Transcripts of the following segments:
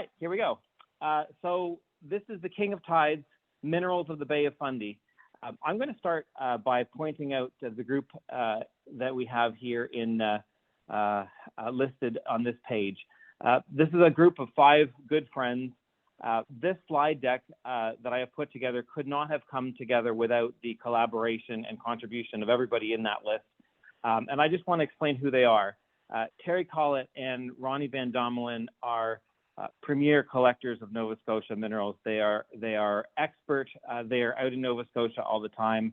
Right, here we go. So this is the King of Tides, minerals of the Bay of Fundy. I'm going to start by pointing out the group that we have here in listed on this page. This is a group of 5 good friends. This slide deck that I have put together could not have come together without the collaboration and contribution of everybody in that list. And I just want to explain who they are. Terry Kollet and Ronnie Van Domelen are premier collectors of Nova Scotia minerals. They are expert. They are out in Nova Scotia all the time.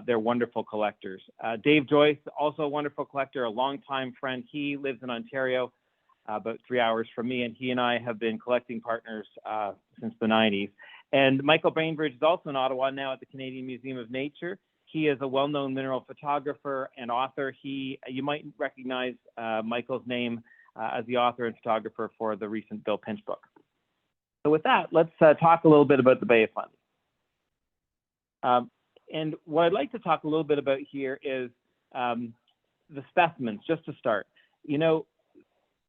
They're wonderful collectors. Dave Joyce, also a wonderful collector, a longtime friend. He lives in Ontario, about 3 hours from me, and he and I have been collecting partners since the 90s. And Michael Bainbridge is also in Ottawa now at the Canadian Museum of Nature. He is a well-known mineral photographer and author. You might recognize Michael's name as the author and photographer for the recent Bill Pinch book. So with that, let's talk a little bit about the Bay of Fundy. And what I'd like to talk a little bit about here is the specimens, just to start. You know,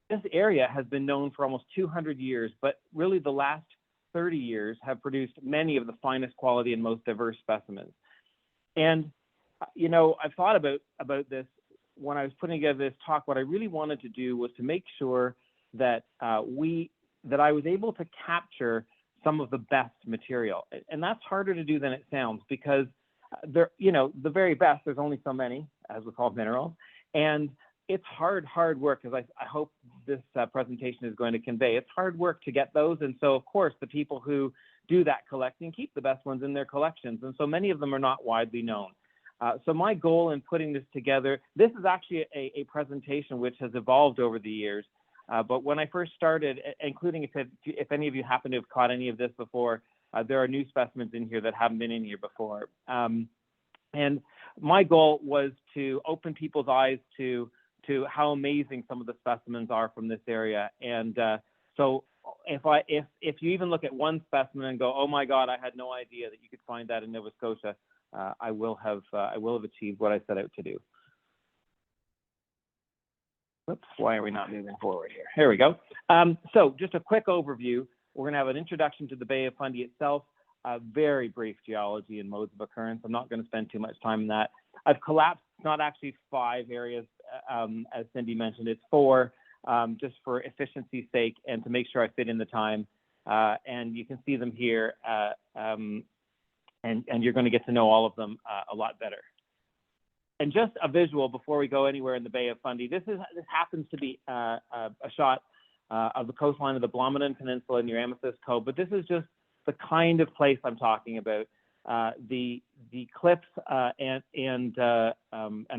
this area has been known for almost 200 years, but really the last 30 years have produced many of the finest quality and most diverse specimens. And, you know, I've thought about this when I was putting together this talk. What I really wanted to do was to make sure that I was able to capture some of the best material. And that's harder to do than it sounds, because you know, the very best, there's only so many, as we call minerals. And it's hard work, as I hope this presentation is going to convey. It's hard work to get those. And so, of course, the people who do that collecting keep the best ones in their collections. And so many of them are not widely known. So my goal in putting this together, this is actually a presentation which has evolved over the years. But when I first started, including if any of you happen to have caught any of this before, there are new specimens in here that haven't been in here before. And my goal was to open people's eyes to how amazing some of the specimens are from this area. And so if you even look at one specimen and go, oh my God, I had no idea that you could find that in Nova Scotia, I will have achieved what I set out to do. Oops, why are we not moving forward here? Here we go. So just a quick overview. We're going to have an introduction to the Bay of Fundy itself, a very brief geology and modes of occurrence. I'm not going to spend too much time on that. I've collapsed, not actually 5 areas, as Cindy mentioned. It's 4, just for efficiency's sake and to make sure I fit in the time. And you can see them here, and you're going to get to know all of them a lot better. And just a visual before we go anywhere in the Bay of Fundy. This happens to be a shot of the coastline of the Blomidon Peninsula near Amethyst Cove, but this is just the kind of place I'm talking about. The cliffs and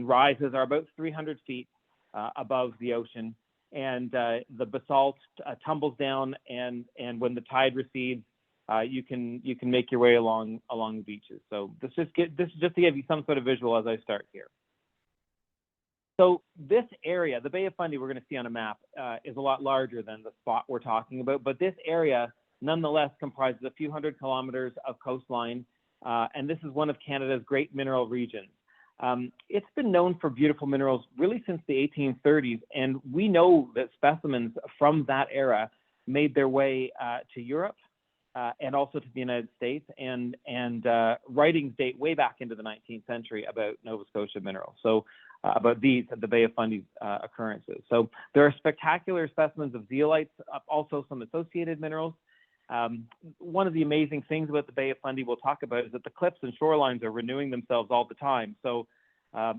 rises are about 300 feet above the ocean, and the basalt tumbles down, and when the tide recedes, you can make your way along the beaches. So this is just to give you some sort of visual as I start here. So this area, the Bay of Fundy, we're going to see on a map, is a lot larger than the spot we're talking about, but this area nonetheless comprises a few hundred kilometers of coastline, and this is one of Canada's great mineral regions. It's been known for beautiful minerals really since the 1830s, and we know that specimens from that era made their way to Europe and also to the United States, and writings date way back into the 19th century about Nova Scotia minerals. So about the Bay of Fundy occurrences. So there are spectacular specimens of zeolites, also some associated minerals. One of the amazing things about the Bay of Fundy we'll talk about is that the cliffs and shorelines are renewing themselves all the time. So,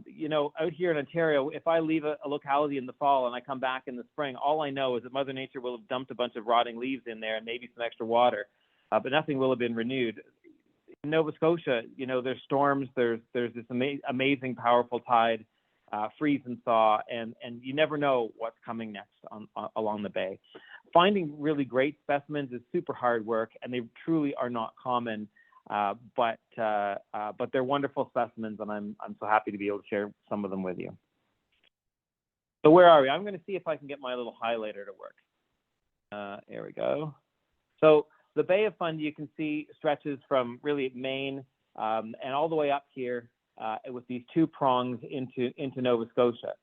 you know, out here in Ontario, if I leave a locality in the fall and I come back in the spring, all I know is that Mother Nature will have dumped a bunch of rotting leaves in there and maybe some extra water, but nothing will have been renewed. In Nova Scotia, you know, there's storms, there's this amazing, powerful tide, freeze and thaw, and you never know what's coming next along the bay. Finding really great specimens is super hard work, and they truly are not common, but they're wonderful specimens, and I'm so happy to be able to share some of them with you. So where are we? I'm going to see if I can get my little highlighter to work. Here we go. So the Bay of Fundy, you can see, stretches from really Maine and all the way up here with these 2 prongs into Nova Scotia.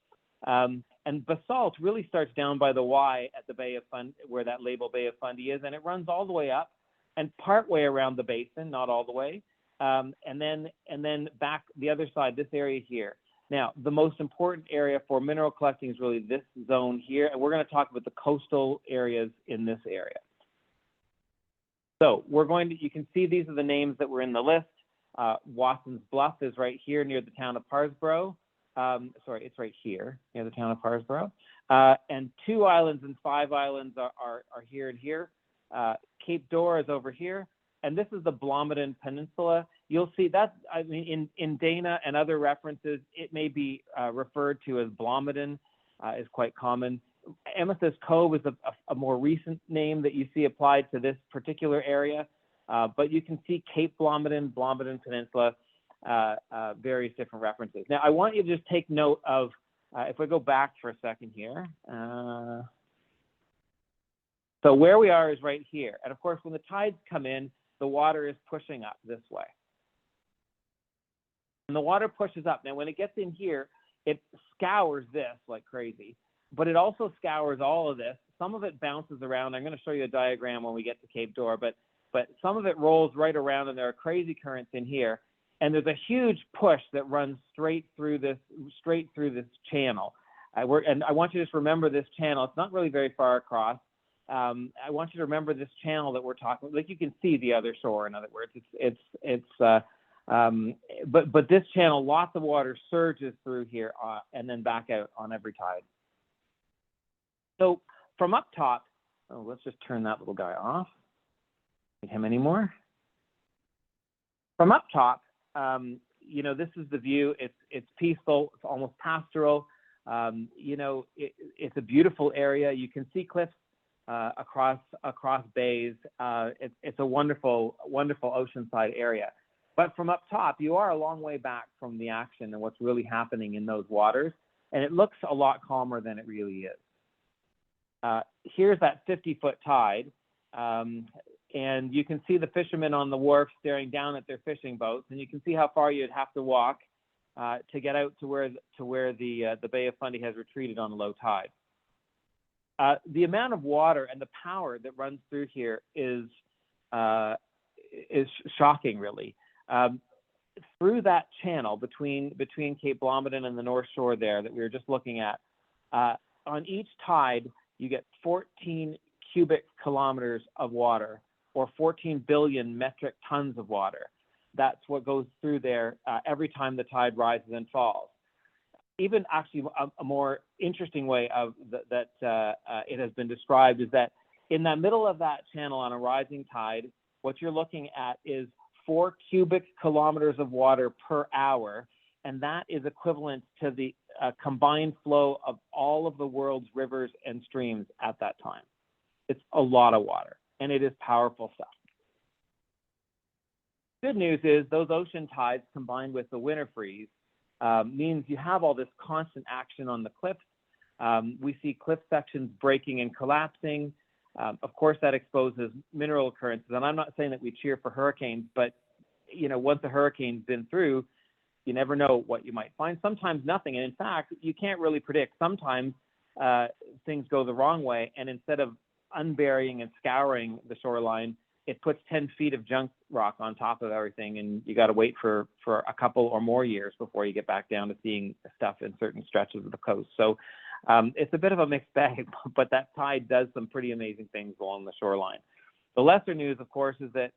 And basalt really starts down by the Y at the Bay of Fundy, where that label Bay of Fundy is, and it runs all the way up and part way around the basin, not all the way, and then back the other side, this area here. Now, the most important area for mineral collecting is really this zone here, and we're going to talk about the coastal areas in this area. So you can see these are the names that were in the list. Wasson's Bluff is right here near the town of Parsborough. Sorry, it's right here near the town of Parsborough. And 2 islands and 5 islands are here and here. Cape Dore is over here. And this is the Blomidon Peninsula. You'll see that, I mean, in Dana and other references, it may be referred to as Blomidon, is quite common. Amethyst Cove is a more recent name that you see applied to this particular area. But you can see Cape Blomidon, Blomidon Peninsula, various different references. Now, I want you to just take note of, if we go back for a second here. So where we are is right here. And of course, when the tides come in, the water is pushing up this way. And the water pushes up. Now, when it gets in here, it scours this like crazy, but it also scours all of this. Some of it bounces around. I'm going to show you a diagram when we get to Cape Dore, but some of it rolls right around, and there are crazy currents in here. And there's a huge push that runs straight through this channel. And I want you to just remember this channel. It's not really very far across. I want you to remember this channel that we're talking. Like, you can see the other shore. In other words, but this channel, lots of water surges through here and then back out on every tide. So from up top, let's just turn that little guy off. Need him anymore. From up top, you know, this is the view. It's peaceful. It's almost pastoral. You know, it's a beautiful area. You can see cliffs across bays. It's a wonderful, wonderful oceanside area. But from up top, you are a long way back from the action and what's really happening in those waters, and it looks a lot calmer than it really is. Here's that 50-foot tide, and you can see the fishermen on the wharf staring down at their fishing boats, and you can see how far you'd have to walk to get out to where the Bay of Fundy has retreated on low tide. The amount of water and the power that runs through here is shocking, really. Through that channel between Cape Blomidon and the North Shore there that we were just looking at, on each tide, you get 14 cubic kilometers of water, or 14 billion metric tons of water. That's what goes through there every time the tide rises and falls. Even actually a more interesting way of that it has been described is that in the middle of that channel on a rising tide, what you're looking at is 4 cubic kilometers of water per hour, and that is equivalent to the combined flow of all of the world's rivers and streams at that time. It's a lot of water, and it is powerful stuff. Good news is those ocean tides combined with the winter freeze means you have all this constant action on the cliffs. We see cliff sections breaking and collapsing. Of course, that exposes mineral occurrences. And I'm not saying that we cheer for hurricanes, but you know, once a hurricane's been through, you never know what you might find. Sometimes nothing. And in fact, you can't really predict. Sometimes things go the wrong way, and instead of unburying and scouring the shoreline, it puts 10 feet of junk rock on top of everything, and you got to wait for a couple or more years before you get back down to seeing stuff in certain stretches of the coast. So it's a bit of a mixed bag, but that tide does some pretty amazing things along the shoreline. The lesser news, of course, is that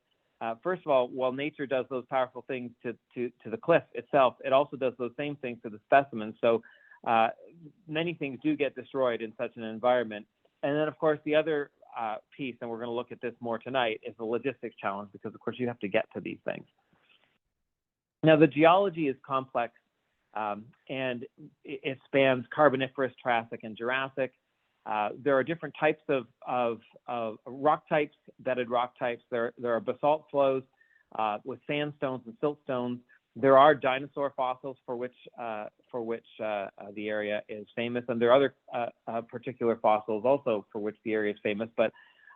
first of all, while nature does those powerful things to the cliff itself, it also does those same things to the specimens. So many things do get destroyed in such an environment. And then, of course, the other piece, and we're going to look at this more tonight, is the logistics challenge, because, of course, you have to get to these things. Now, the geology is complex, and it spans Carboniferous, Triassic, and Jurassic. There are different types of rock types, bedded rock types. There are basalt flows with sandstones and siltstones. There are dinosaur fossils for which the area is famous, and there are other particular fossils also for which the area is famous. But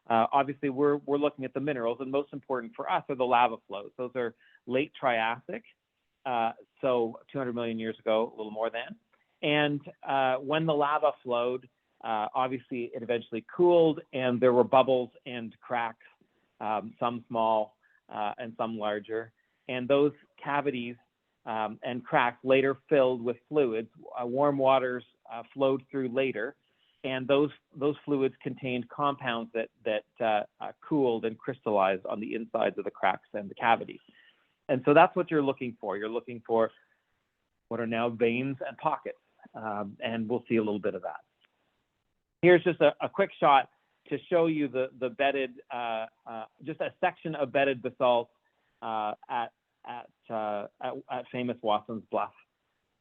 obviously, we're looking at the minerals, and most important for us are the lava flows. Those are late Triassic, so 200 million years ago, a little more than, And when the lava flowed, obviously it eventually cooled, and there were bubbles and cracks, some small and some larger. And those cavities and cracks later filled with fluids. Warm waters flowed through later, and those fluids contained compounds that cooled and crystallized on the insides of the cracks and the cavities. And so that's what you're looking for. You're looking for what are now veins and pockets, and we'll see a little bit of that. Here's just a quick shot to show you the bedded, just a section of bedded basalt at famous Wasson's Bluff.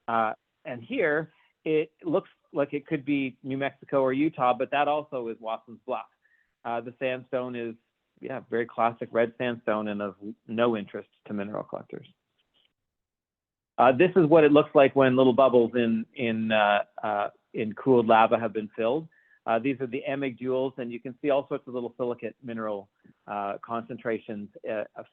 And here it looks like it could be New Mexico or Utah, but that also is Wasson's Bluff. The sandstone is, yeah, very classic red sandstone and of no interest to mineral collectors. This is what it looks like when little bubbles in cooled lava have been filled. These are the McDougals, and you can see all sorts of little silicate mineral concentrations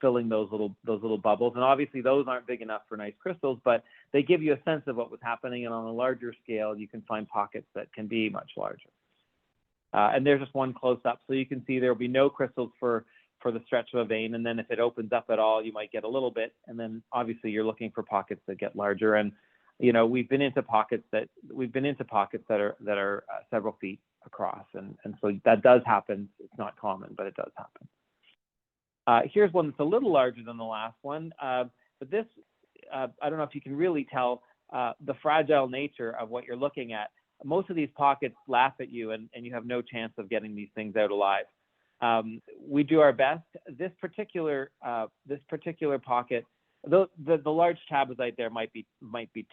filling those little bubbles. And obviously those aren't big enough for nice crystals, but they give you a sense of what was happening. And on a larger scale, you can find pockets that can be much larger. And there's just one close up, so you can see there will be no crystals for the stretch of a vein. And then if it opens up at all, you might get a little bit. And then obviously you're looking for pockets that get larger. And you know, we've been into pockets that are several feet across, and so that does happen. It's not common, but it does happen. Here's one that's a little larger than the last one, but this, I don't know if you can really tell the fragile nature of what you're looking at. Most of these pockets laugh at you, and you have no chance of getting these things out alive. We do our best. This particular pocket, the large chabazite there might be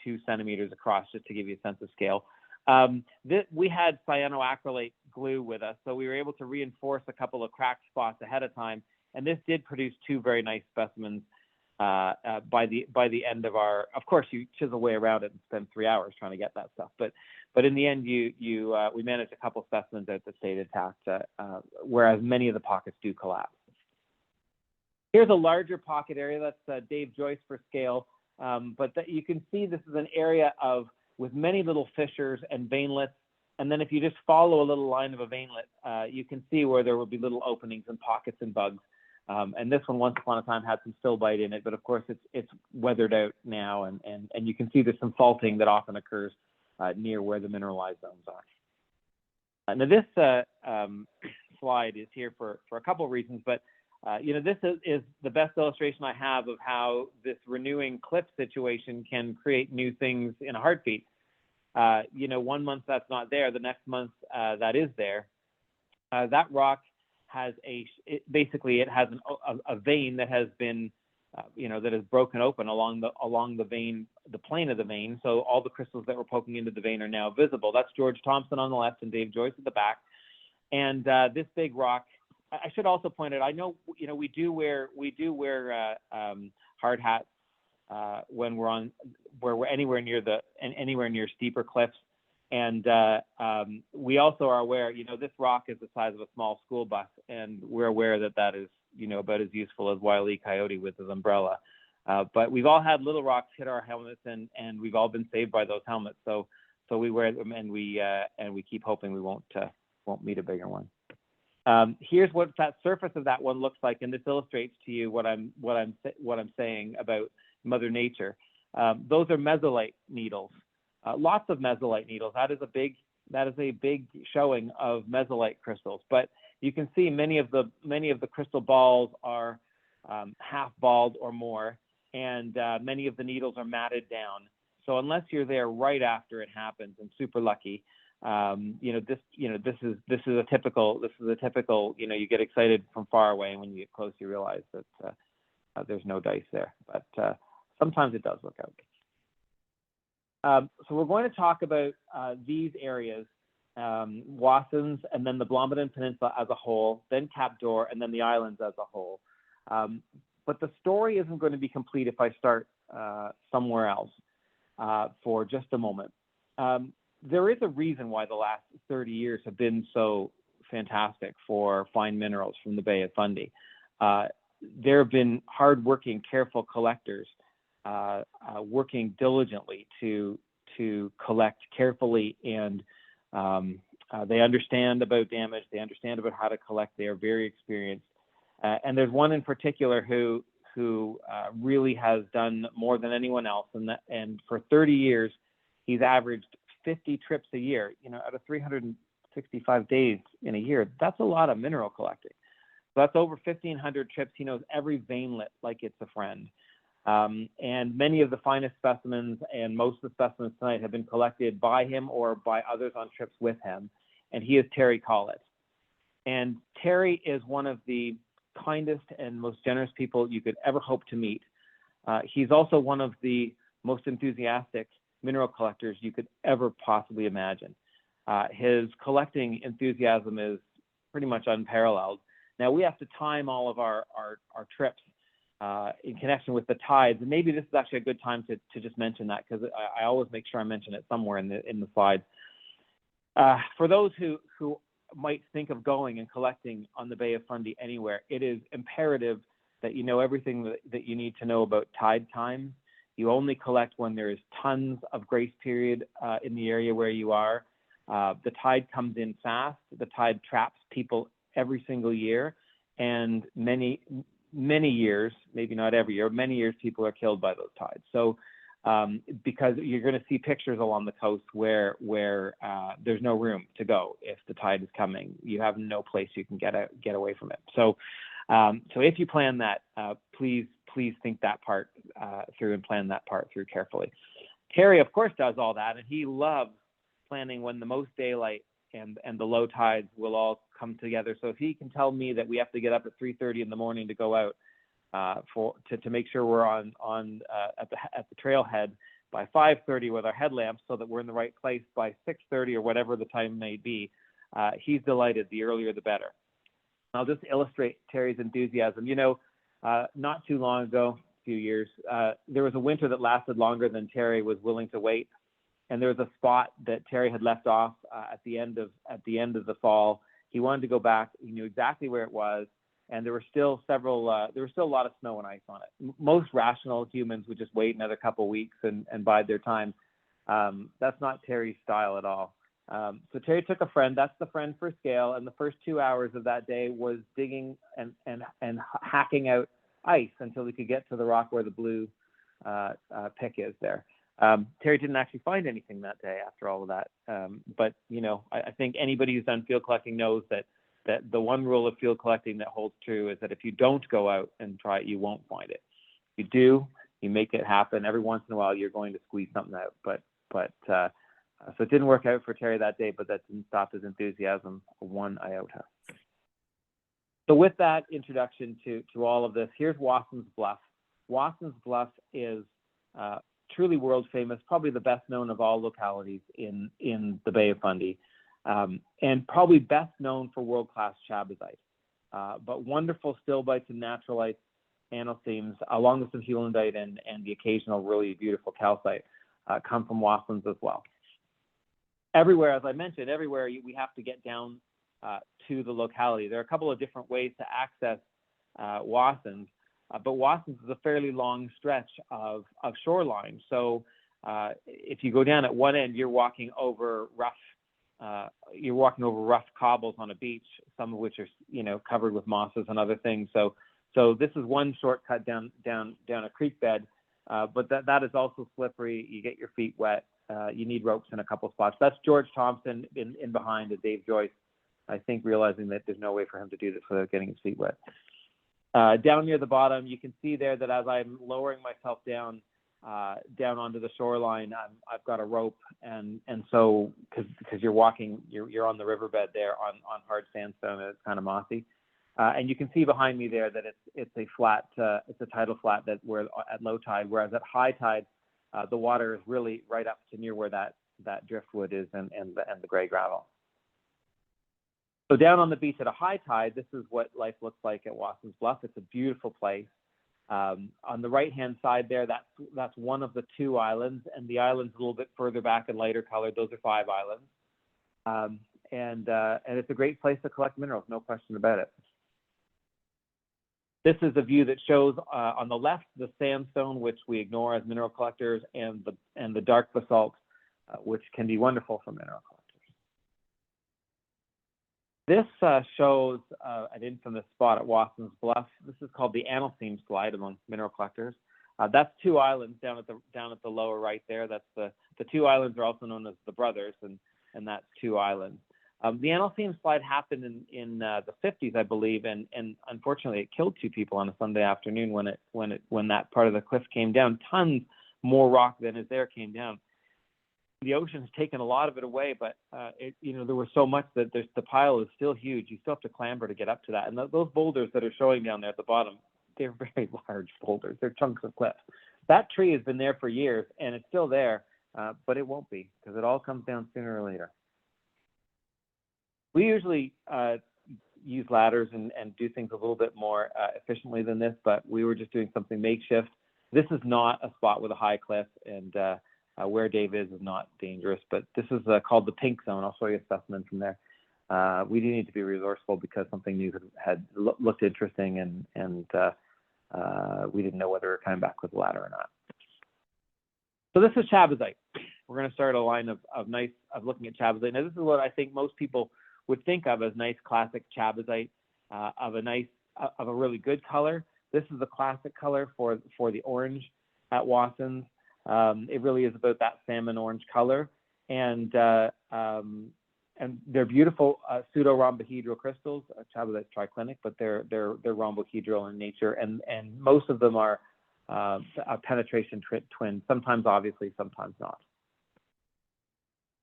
2 centimeters across, just to give you a sense of scale. We had cyanoacrylate glue with us, so we were able to reinforce a couple of cracked spots ahead of time, and this did produce 2 very nice specimens by the end of our. Of course, you chisel away around it and spend 3 hours trying to get that stuff, but in the end, we managed a couple specimens out that stayed intact, whereas many of the pockets do collapse. Here's a larger pocket area. That's Dave Joyce for scale, but you can see this is an area with many little fissures and veinlets. And then if you just follow a little line of a veinlet, you can see where there will be little openings and pockets and bugs. And this one, once upon a time, had some stilbite in it, but of course it's weathered out now, and you can see there's some faulting that often occurs near where the mineralized zones are. Now this slide is here for a couple of reasons, but you know, this is the best illustration I have of how this renewing cliff situation can create new things in a heartbeat. You know, 1 month that's not there, the next month that is there. That rock has basically it has a vein that has been, you know, that is broken open along the vein, the plane of the vein. So all the crystals that were poking into the vein are now visible. That's George Thompson on the left and Dave Joyce at the back. And this big rock. I should also point out, I know, you know, we do wear hard hats when we're anywhere near steeper cliffs, and we also are aware, you know, this rock is the size of a small school bus, and we're aware that is, you know, about as useful as Wile E. Coyote with his umbrella. But we've all had little rocks hit our helmets, and we've all been saved by those helmets. So we wear them, and we keep hoping we won't meet a bigger one. Here's what that surface of that one looks like, and this illustrates to you what I'm saying about Mother Nature. Those are mesolite needles, lots of mesolite needles. That is a big showing of mesolite crystals. But you can see many of the crystal balls are half balled or more, and many of the needles are matted down. So unless you're there right after it happens and super lucky, this is a typical, you know, you get excited from far away, and when you get close, you realize that there's no dice there, but sometimes it does look out. So we're going to talk about these areas, Wassons, and then the Blomidon Peninsula as a whole, then Cap d'Or, and then the islands as a whole. But the story isn't going to be complete if I start somewhere else for just a moment. There is a reason why the last 30 years have been so fantastic for fine minerals from the Bay of Fundy. There have been hardworking, careful collectors working diligently to to collect carefully, and they understand about damage. They understand about how to collect. They are very experienced. And there's one in particular who really has done more than anyone else, and for 30 years, he's averaged 50 trips a year. You know, out of 365 days in a year, that's a lot of mineral collecting. So that's over 1,500 trips. He knows every veinlet like it's a friend. And many of the finest specimens and most of the specimens tonight have been collected by him or by others on trips with him. And he is Terry Kollet. And Terry is one of the kindest and most generous people you could ever hope to meet. He's also one of the most enthusiastic mineral collectors you could ever possibly imagine. His collecting enthusiasm is pretty much unparalleled. Now, we have to time all of our trips in connection with the tides, and maybe this is actually a good time to just mention that, because I always make sure I mention it somewhere in the slides. For those who might think of going and collecting on the Bay of Fundy anywhere, it is imperative that you know everything that you need to know about tide time. You only collect when there is tons of grace period in the area where you are. The tide comes in fast. The tide traps people every single year, and many years, maybe not every year, many years, people are killed by those tides. So because you're going to see pictures along the coast where there's no room to go if the tide is coming. You have no place you can get away from it. So if you plan that, please think that part through and plan that part through carefully. Terry, of course, does all that, and he loves planning when the most daylight and the low tides will all come together. So if he can tell me that we have to get up at 3:30 in the morning to go out to make sure we're at the trailhead by 5:30 with our headlamps, so that we're in the right place by 6:30 or whatever the time may be, he's delighted. The earlier the better. I'll just illustrate Terry's enthusiasm. You know, not too long ago, a few years, there was a winter that lasted longer than Terry was willing to wait. And there was a spot that Terry had left off at the end of the fall. He wanted to go back. He knew exactly where it was, and there were still a lot of snow and ice on it. Most rational humans would just wait another couple of weeks and bide their time. That's not Terry's style at all. So Terry took a friend. That's the friend for scale. And the first 2 hours of that day was digging and hacking out ice until he could get to the rock where the blue pick is there. Terry didn't actually find anything that day after all of that. But, you know, I think anybody who's done field collecting knows that the one rule of field collecting that holds true is that if you don't go out and try it, you won't find it. If you do, you make it happen. Every once in a while, you're going to squeeze something out. So it didn't work out for Terry that day, but that didn't stop his enthusiasm one iota. So with that introduction to all of this, here's Wasson's Bluff. Wasson's Bluff is truly world famous, probably the best known of all localities in the Bay of Fundy, and probably best known for world-class chabazite. But wonderful stillbites and natrolites, analcemes, along with some heulandite and the occasional really beautiful calcite come from Wasson's as well. Everywhere, as I mentioned, we have to get down to the locality. There are a couple of different ways to access Wasson's. But Wasson's is a fairly long stretch of shoreline. So if you go down at one end, you're walking over rough cobbles on a beach, some of which are, you know, covered with mosses and other things. So this is one shortcut down a creek bed, but that is also slippery. You get your feet wet. You need ropes in a couple spots. That's George Thompson in behind, and Dave Joyce, I think, realizing that there's no way for him to do this without getting his feet wet. Down near the bottom, you can see there that as I'm lowering myself down onto the shoreline, I've got a rope, and so because you're on the riverbed there on hard sandstone, and it's kind of mossy, and you can see behind me there that it's a tidal flat that we're at low tide, whereas at high tide, the water is really right up to near where that driftwood is and the gray gravel. So down on the beach at a high tide, this is what life looks like at Wasson's Bluff. It's a beautiful place. On the right-hand side there, that's one of the two islands, and the island's a little bit further back and lighter colored. Those are 5 islands. And it's a great place to collect minerals, no question about it. This is a view that shows on the left the sandstone, which we ignore as mineral collectors, and the dark basalt which can be wonderful for mineral collectors. This shows an infamous spot at Wasson's Bluff. This is called the analcime slide among mineral collectors. That's two islands down at the lower right there. That's the two islands are also known as the Brothers, and that's two islands. The analcime slide happened in the 50s, I believe, and unfortunately it killed two people on a Sunday afternoon when that part of the cliff came down. Tons more rock than is there came down. The ocean's taken a lot of it away, but there was so much that the pile is still huge. You still have to clamber to get up to that. And those boulders that are showing down there at the bottom, they're very large boulders. They're chunks of cliff. That tree has been there for years, and it's still there, but it won't be because it all comes down sooner or later. We usually use ladders and do things a little bit more efficiently than this, but we were just doing something makeshift. This is not a spot with a high cliff, and where Dave is not dangerous, but this is called the pink zone. I'll show you a specimen from there. We do need to be resourceful because something new had looked interesting, and we didn't know whether we were coming back with a ladder or not. So this is chabazite. We're going to start a line of looking at chabazite. Now this is what I think most people would think of as nice classic chabazite of a really good color. This is the classic color for the orange at Wasson's. It really is about that salmon orange color, and they're beautiful pseudo-rhombohedral crystals. Chabazite triclinic, but they're rhombohedral in nature, and most of them are a penetration twin. Sometimes obviously, sometimes not.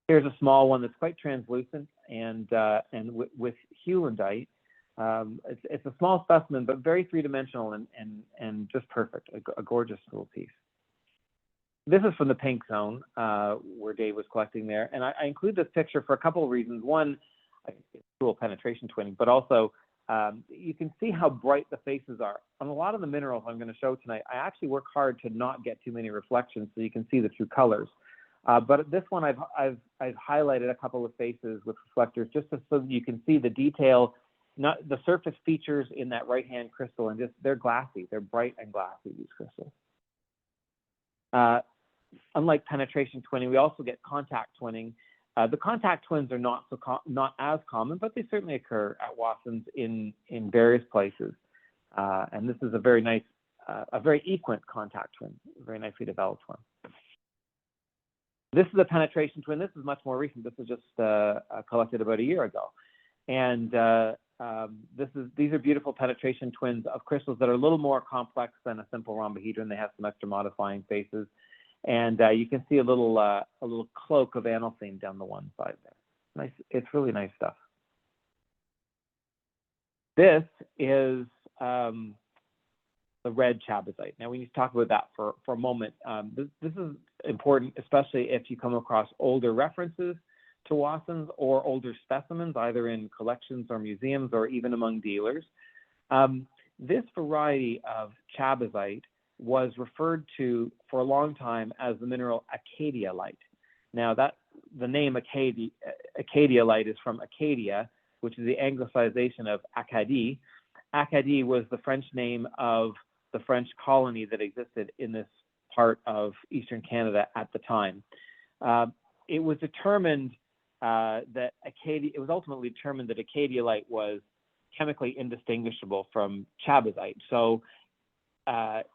Here's a small one that's quite translucent, and with heulandite. It's a small specimen, but very three-dimensional and just perfect. A gorgeous little piece. This is from the pink zone where Dave was collecting there, and I include this picture for a couple of reasons. One, it's cool penetration twinning, but also you can see how bright the faces are. On a lot of the minerals I'm going to show tonight, I actually work hard to not get too many reflections so you can see the true colors. But this one, I've highlighted a couple of faces with reflectors just so that you can see the detail, not the surface features in that right-hand crystal, and just they're glassy. They're bright and glassy, these crystals. Unlike penetration twinning, we also get contact twinning. The contact twins are not as common, but they certainly occur at Wasson's in various places. And this is a very nice, a very equant contact twin, a very nicely developed one. This is a penetration twin. This is much more recent. This was just collected about a year ago. And these are beautiful penetration twins of crystals that are a little more complex than a simple rhombohedron. They have some extra modifying faces. And you can see a little cloak of analcime down the one side there. Nice. It's really nice stuff. This is the red chabazite. Now we need to talk about that for a moment. This is important, especially if you come across older references to Wasson's or older specimens, either in collections or museums or even among dealers. This variety of chabazite was referred to for a long time as the mineral Acadialy. Now the name Acadialy is from Acadia, which is the anglicization of Acadie. Acadie was the French name of the French colony that existed in this part of Eastern Canada at the time. It was determined it was ultimately determined that Acadialite was chemically indistinguishable from chabazite. So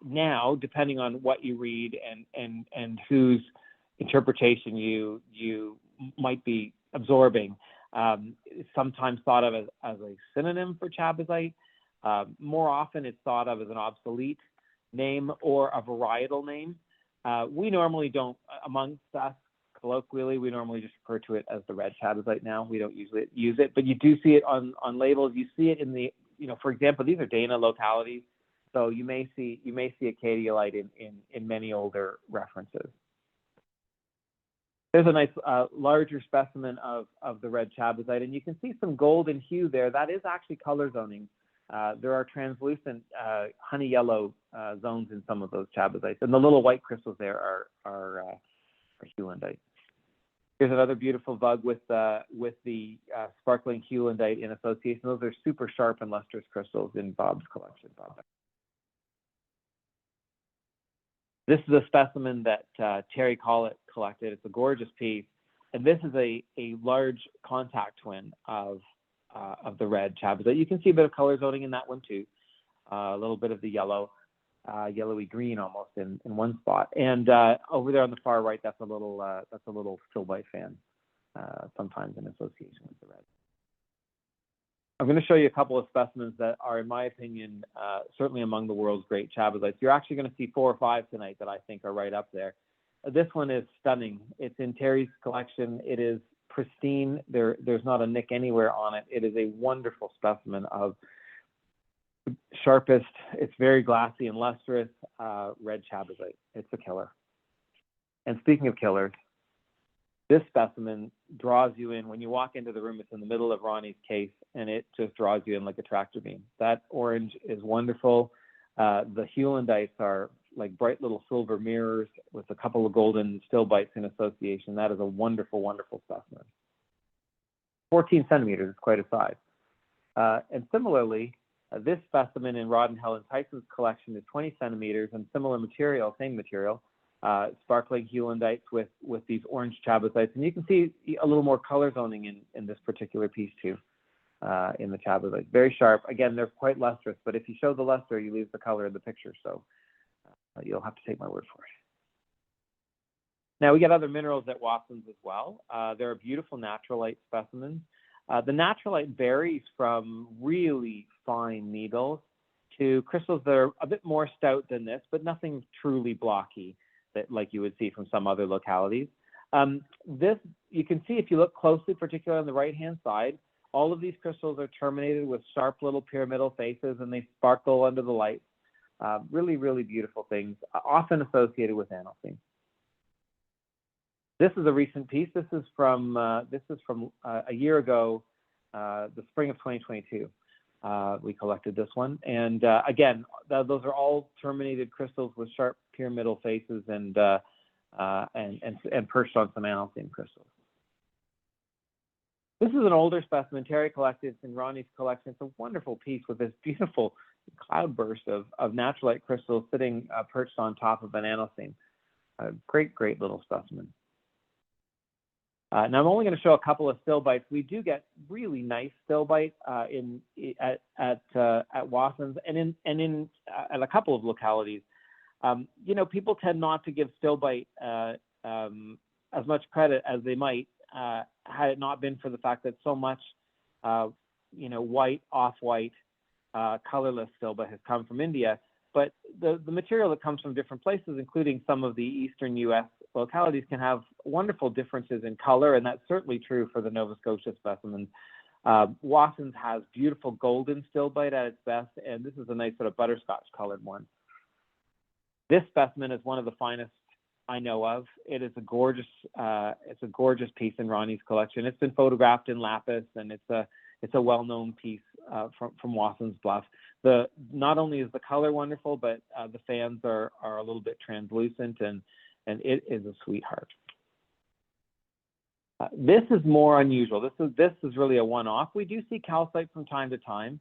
now, depending on what you read and whose interpretation you might be absorbing, it's sometimes thought of as a synonym for chabazite. More often, it's thought of as an obsolete name or a varietal name. We normally don't, amongst us, colloquially, we normally just refer to it as the red chabazite now. We don't usually use it, but you do see it on labels. You see it in the, for example, these are Dana localities. So you may see Acadialite in many older references. There's a nice larger specimen of the red chabazite, and you can see some golden hue there. That is actually color zoning. There are translucent honey yellow zones in some of those chabazites, and the little white crystals there are heulandite. Here's another beautiful bug with the sparkling heulandite in association. Those are super sharp and lustrous crystals in Bob's collection. Bob. This is a specimen that Terry Kollet collected. It's a gorgeous piece. And this is a large contact twin of the red chabazite. You can see a bit of color zoning in that one too. A little bit of the yellow, yellowy green almost in one spot. And over there on the far right, that's a little stilbite fan, sometimes in association with the red. I'm going to show you a couple of specimens that are, in my opinion, certainly among the world's great chabazites. You're actually going to see 4 or 5 tonight that I think are right up there. This one is stunning. It's in Terry's collection. It is pristine. There's not a nick anywhere on it. It is a wonderful specimen of sharpest, it's very glassy and lustrous, red chabazite. It's a killer. And speaking of killers, this specimen draws you in. When you walk into the room, it's in the middle of Ronnie's case, and it just draws you in like a tractor beam. That orange is wonderful. The heulandites are like bright little silver mirrors with a couple of golden stilbites in association. That is a wonderful, wonderful specimen. 14 centimeters is quite a size. And similarly, this specimen in Rod and Helen Tyson's collection is 20 centimeters and similar material, same material, sparkling heulandites with these orange chabazites. And you can see a little more color zoning in this particular piece too, in the chabazite. Very sharp. Again, they're quite lustrous, but if you show the luster, you lose the color of the picture. So you'll have to take my word for it. Now we get other minerals at Wasson's as well. There are beautiful natrolite specimens. The natrolite varies from really fine needles to crystals that are a bit more stout than this, but nothing truly blocky that like you would see from some other localities. This, you can see if you look closely, particularly on the right-hand side, all of these crystals are terminated with sharp little pyramidal faces and they sparkle under the light. Really, really beautiful things, often associated with analcime. This is a recent piece. This is from a year ago, the spring of 2022. We collected this one, and again, those are all terminated crystals with sharp pyramidal faces and perched on some analcime crystals. This is an older specimen Terry collected in Ronnie's collection. It's a wonderful piece with this beautiful cloudburst of natrolite crystals sitting perched on top of an analcime. Great, great little specimen. Now I'm only going to show a couple of stilbites. We do get really nice stilbite at Wasson's and at a couple of localities. You know, people tend not to give stilbite as much credit as they might had it not been for the fact that so much, you know, white, off-white, colorless stilbite has come from India. But the material that comes from different places, including some of the eastern U.S. localities, can have wonderful differences in color, and that's certainly true for the Nova Scotia specimens. Wasson's has beautiful golden stilbite at its best, and this is a nice sort of butterscotch colored one. This specimen is one of the finest I know of. It is it's a gorgeous piece in Ronnie's collection. It's been photographed in lapis, and it's a well-known piece from Wasson's Bluff. Not only is the color wonderful, but the fans are a little bit translucent, and it is a sweetheart. This is more unusual. This is really a one-off. We do see calcite from time to time,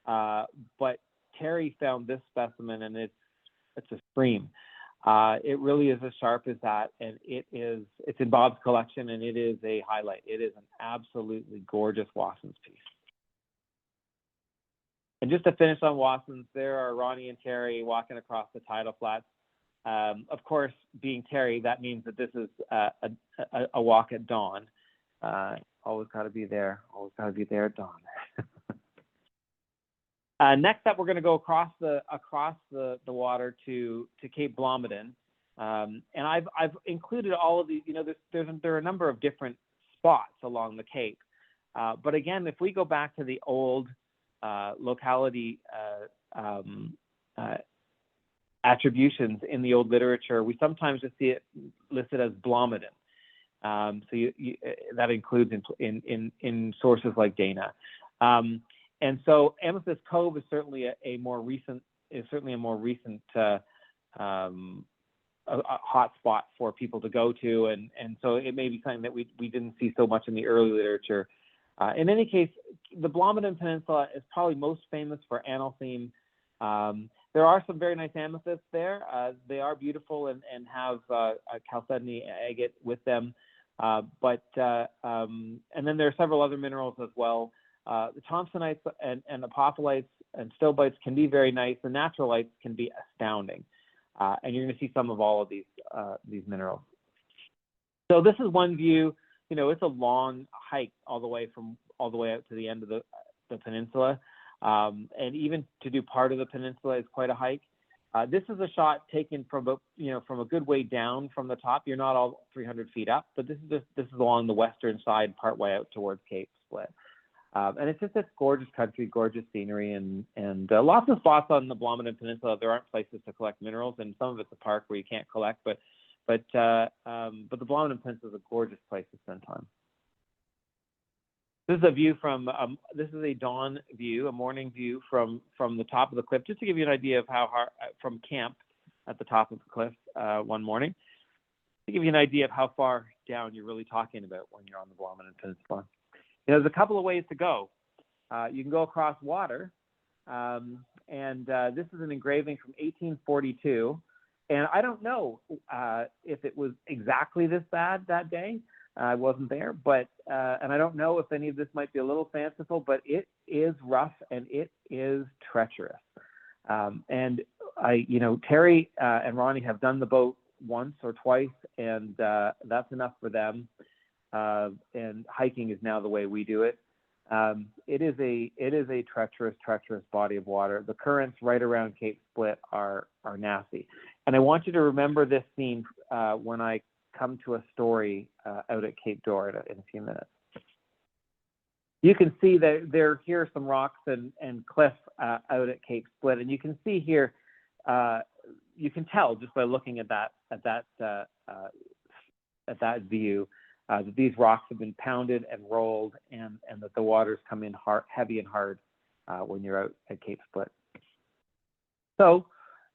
but Terry found this specimen, and it's a scream. It really is as sharp as that, and it's in Bob's collection, and it is a highlight. It is an absolutely gorgeous Wasson's piece. And just to finish on Wasson's, there are Ronnie and Terry walking across the tidal flats. Of course, being Terry, that means that this is a walk at dawn. Always got to be there. Always got to be there at dawn. Next up, we're going to go across the water to Cape Blomidon, and I've included all of these. You know, there are a number of different spots along the Cape, but again, if we go back to the old locality attributions in the old literature, we sometimes just see it listed as Blomidon. So that includes in sources like Dana. And so Amethyst Cove is certainly a more recent hot spot for people to go to, and so it may be something that we didn't see so much in the early literature. In any case, the Blomidon Peninsula is probably most famous for analcime, There are some very nice amethysts there. They are beautiful and have a chalcedony agate with them. And then there are several other minerals as well. The thomsonites and apopholites and stilbites can be very nice. The natrolites can be astounding. And you're going to see some of all of these minerals. So this is one view. You know, it's a long hike all the way out to the end of the peninsula. And even to do part of the peninsula is quite a hike. This is a shot taken from a good way down from the top. You're not all 300 feet up, but this is along the western side, part way out towards Cape Split. And it's just this gorgeous country, gorgeous scenery, and lots of spots on the Blomidon Peninsula. There aren't places to collect minerals, and some of it's a park where you can't collect. But the Blomidon Peninsula is a gorgeous place to spend time. This is a view from, this is a dawn view, a morning view from the top of the cliff, just to give you an idea of how hard, from camp at the top of the cliff one morning, to give you an idea of how far down you're really talking about when you're on the Blomidon Peninsula. There's a couple of ways to go. You can go across water, and this is an engraving from 1842. And I don't know if it was exactly this bad that day. I wasn't there, but and I don't know if any of this might be a little fanciful, but it is rough and it is treacherous. And Terry and Ronnie have done the boat once or twice, and that's enough for them. And hiking is now the way we do it. It is a treacherous body of water. The currents right around Cape Split are nasty. And I want you to remember this scene when I come to a story out at Cape Dore in a few minutes. You can see that there here are some rocks and cliff out at Cape Split, and you can see here. You can tell just by looking at that view that these rocks have been pounded and rolled, and that the waters come in heavy and hard when you're out at Cape Split. So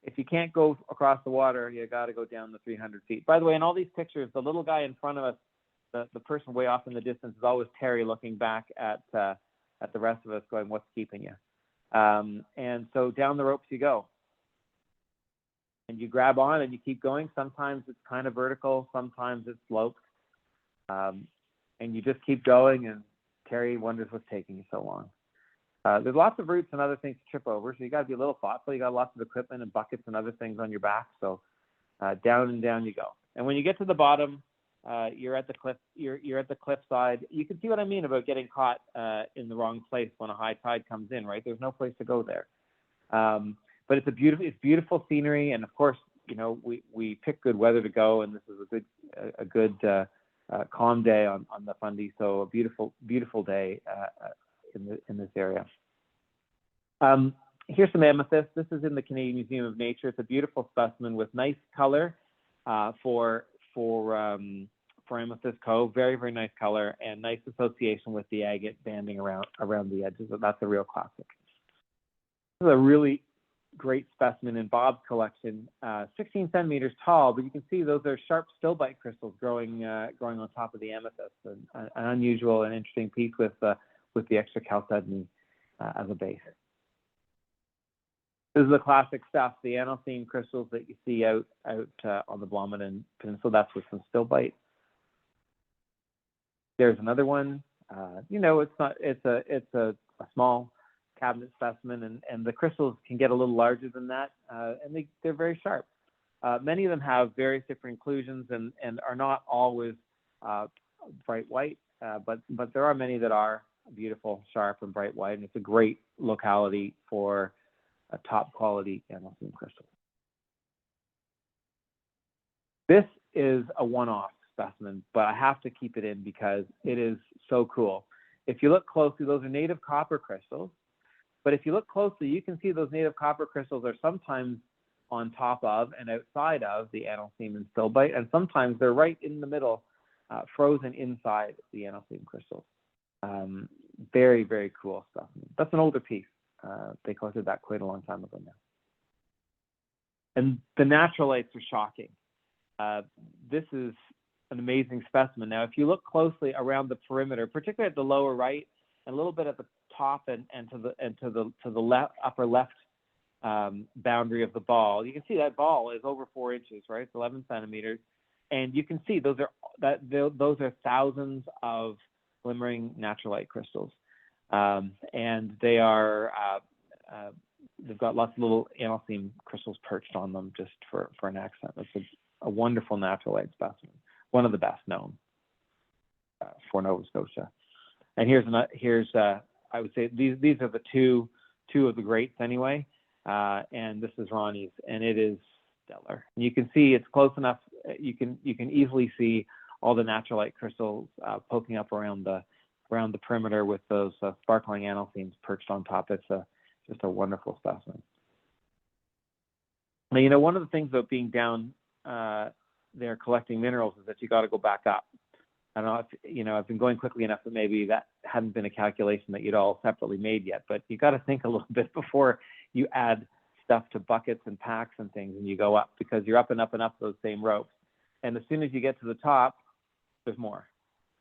if you can't go across the water, you got to go down the 300 feet. By the way, in all these pictures, the little guy in front of us, the person way off in the distance, is always Terry looking back at the rest of us going, what's keeping you? And so down the ropes you go. And you grab on and you keep going. Sometimes it's kind of vertical, sometimes it's sloped. And you just keep going, and Terry wonders what's taking you so long. There's lots of roots and other things to trip over, so you got to be a little thoughtful. You got lots of equipment and buckets and other things on your back, so down and down you go. And when you get to the bottom, you're at the cliff. You're at the cliff side. You can see what I mean about getting caught in the wrong place when a high tide comes in. Right? There's no place to go there. But it's beautiful scenery, and of course, we pick good weather to go, and this is a good calm day on the Fundy. So a beautiful day in this area. Here's some amethyst. This is in the Canadian Museum of Nature. It's a beautiful specimen with nice color for Amethyst Cove. Very, very nice color and nice association with the agate banding around the edges. That's a real classic. This is a really great specimen in Bob's collection, 16 centimeters tall, but you can see those are sharp stilbite crystals growing on top of the amethyst. An unusual and interesting piece with the extra chalcedony as a base. This is the classic stuff, the analcime crystals that you see out on the Blomidon Peninsula. That's with some stilbite. There's another one. It's a small cabinet specimen, and the crystals can get a little larger than that, and they're very sharp. Many of them have various different inclusions and are not always bright white, but there are many that are beautiful, sharp, and bright white, and it's a great locality for a top quality analcime crystal. This is a one-off specimen, but I have to keep it in because it is so cool. If you look closely, those are native copper crystals. But if you look closely, you can see those native copper crystals are sometimes on top of and outside of the analcime and stilbite, and sometimes they're right in the middle, frozen inside the analcime crystals. Very, very cool stuff. That's an older piece. They collected that quite a long time ago now. And the natrolites are shocking. This is an amazing specimen. Now, if you look closely around the perimeter, particularly at the lower right, and a little bit at the top and to the upper left boundary of the ball. You can see that ball is over 4 inches, right? It's 11 centimeters. And you can see those are thousands of glimmering natrolite crystals. And they are, they've got lots of little analcime crystals perched on them just for an accent. It's a wonderful natrolite specimen, one of the best known for Nova Scotia. And here's I would say these are the two of the greats anyway. And this is Ronnie's, and it is stellar. And you can see it's close enough. You can easily see all the natrolite crystals poking up around the perimeter with those sparkling analcimes perched on top. It's just a wonderful specimen. Now, you know, one of the things about being down there collecting minerals is that you got to go back up. I don't know if, you know, I've been going quickly enough that maybe that hadn't been a calculation that you'd all separately made yet, but you got to think a little bit before you add stuff to buckets and packs and things and you go up, because you're up and up and up those same ropes. And as soon as you get to the top, there's more.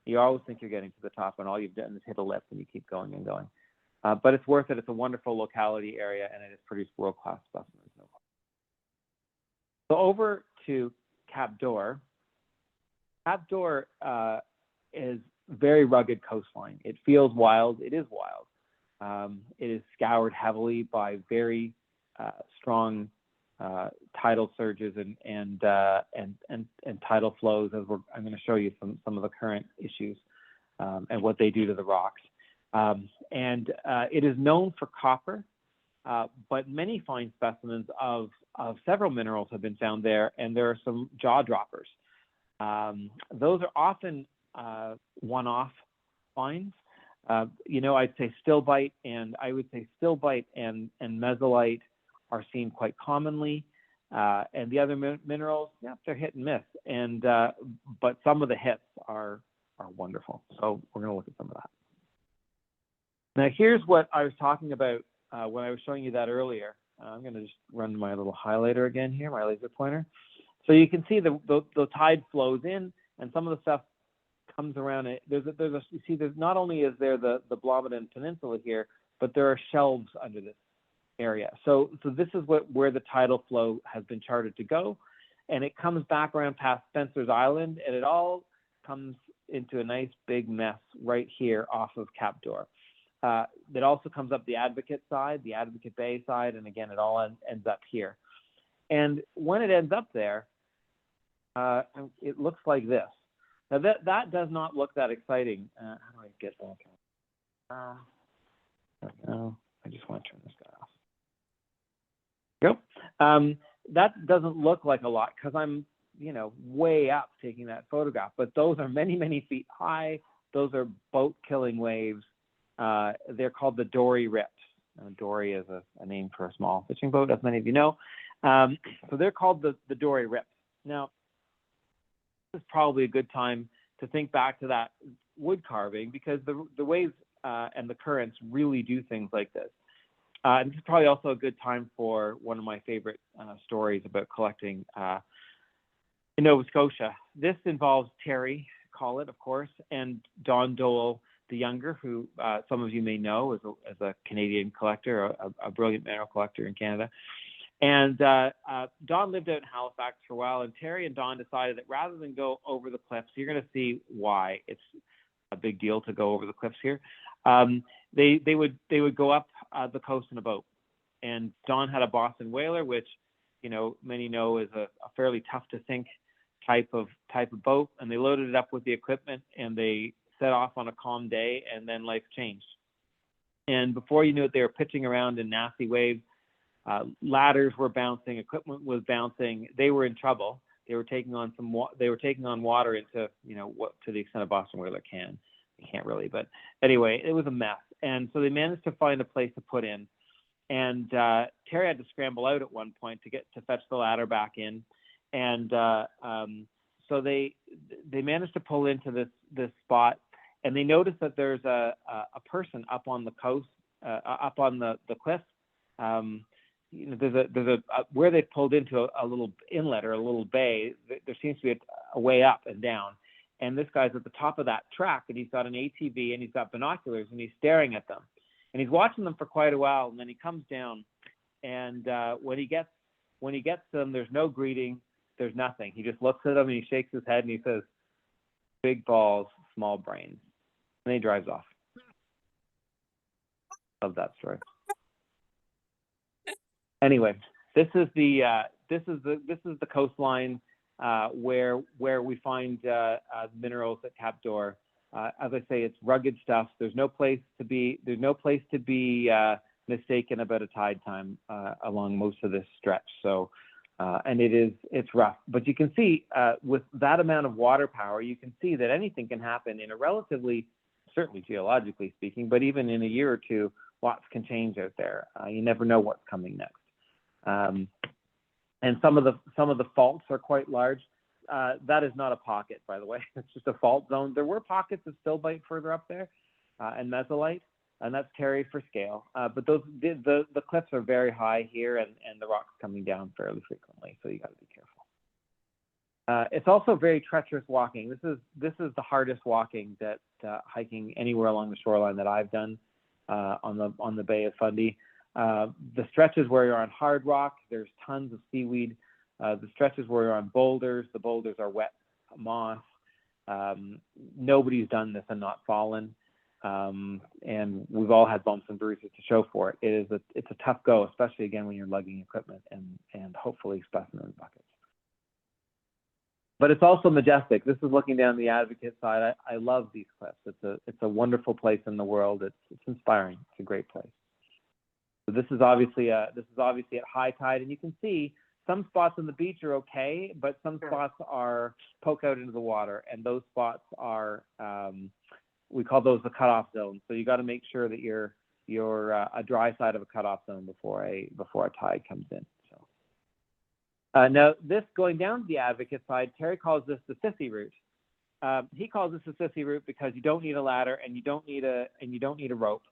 You always think you're getting to the top, and all you've done is hit a lip and you keep going and going. But it's worth it. It's a wonderful locality area, and it has produced world-class specimens. So over to Cap d'Or. Cap d'Or is very rugged coastline. It feels wild. It is wild. It is scoured heavily by very strong tidal surges and tidal flows. As I'm going to show you some of the current issues and what they do to the rocks. It is known for copper, but many fine specimens of several minerals have been found there, and there are some jaw droppers. Those are often one-off finds. You know, I'd say stilbite and mesolite are seen quite commonly, and the other minerals, yeah, they're hit and miss. And but some of the hits are wonderful. So we're going to look at some of that. Now, here's what I was talking about when I was showing you that earlier. I'm going to just run my little highlighter again here, my laser pointer. So you can see the tide flows in, and some of the stuff comes around it. You see, there's not only is there the Blomidon Peninsula here, but there are shelves under this area. So this is where the tidal flow has been charted to go, and it comes back around past Spencer's Island, and it all comes into a nice big mess right here off of Cap d'Or. That also comes up the Advocate side, the Advocate Bay side, and again, it all ends up here. And when it ends up there, it looks like this. Now that does not look that exciting. How do I get that? No, I just want to turn this guy off. Go. That doesn't look like a lot because I'm, you know, way up taking that photograph. But those are many, many feet high. Those are boat-killing waves. They're called the dory rips. Dory is a name for a small fishing boat, as many of you know. So they're called the dory rips. Now, this is probably a good time to think back to that wood carving, because the waves and the currents really do things like this. And this is probably also a good time for one of my favorite stories about collecting in Nova Scotia. This involves Terry Kollet, of course, and Don Dole the Younger, who some of you may know as a Canadian collector, a brilliant mineral collector in Canada. And Don lived out in Halifax for a while, and Terry and Don decided that rather than go over the cliffs, you're going to see why it's a big deal to go over the cliffs here. They would go up the coast in a boat, and Don had a Boston whaler, which, you know, many know is a fairly tough to sink type of boat, and they loaded it up with the equipment and they set off on a calm day, and then life changed. And before you knew it, they were pitching around in nasty waves. Ladders were bouncing, equipment was bouncing. They were in trouble. They were taking on water into, you know, what to the extent a Boston whaler can. They can't really, but anyway, it was a mess. And so they managed to find a place to put in. And Terry had to scramble out at one point to fetch the ladder back in. And so they managed to pull into this spot, and they noticed that there's a person up on the coast, up on the cliff. You know, there's a where they pulled into a little inlet or a little bay. There seems to be a way up and down, and this guy's at the top of that track, and he's got an ATV and he's got binoculars, and he's staring at them, and he's watching them for quite a while, and then he comes down, And when he gets to them, there's no greeting, there's nothing. He just looks at them and he shakes his head and he says, "Big balls, small brains," and he drives off. Love that story. Anyway, this is the coastline where we find minerals at Cap d'Or. As I say, it's rugged stuff. There's no place to be mistaken about a tide time along most of this stretch. So, and it's rough. But you can see with that amount of water power, you can see that anything can happen in a relatively, certainly geologically speaking, but even in a year or two, lots can change out there. You never know what's coming next. And some of the faults are quite large. That is not a pocket, by the way. It's just a fault zone. There were pockets of stilbite further up there, and mesolite, and that's Terry for scale. But the cliffs are very high here, and the rock's coming down fairly frequently, so you got to be careful. It's also very treacherous walking. This is the hardest walking that hiking anywhere along the shoreline that I've done on the Bay of Fundy. The stretches where you're on hard rock, there's tons of seaweed. The stretches where you're on boulders, the boulders are wet moss. Nobody's done this and not fallen. And we've all had bumps and bruises to show for it. It's a tough go, especially again when you're lugging equipment and hopefully specimen buckets. But it's also majestic. This is looking down the Advocate side. I love these cliffs. It's a wonderful place in the world. It's inspiring. It's a great place. So this is obviously at high tide, and you can see some spots on the beach are okay, but some spots are poke out into the water, and those spots are we call those the cutoff zones. So you got to make sure that you're a dry side of a cutoff zone before a tide comes in. So now this going down to the Advocate side, Terry calls this the sissy route. He calls this the sissy route because you don't need a ladder and you don't need a rope.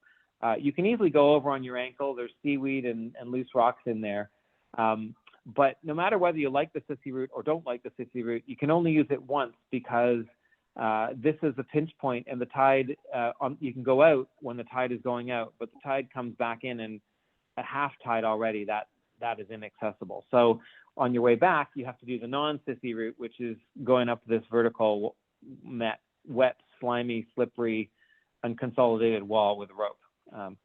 You can easily go over on your ankle. There's seaweed and loose rocks in there. But no matter whether you like the sissy route or don't like the sissy route, you can only use it once because this is a pinch point, and the tide, you can go out when the tide is going out, but the tide comes back in, and at half tide already, that is inaccessible. So on your way back, you have to do the non-sissy route, which is going up this vertical, wet, slimy, slippery, unconsolidated wall with a rope,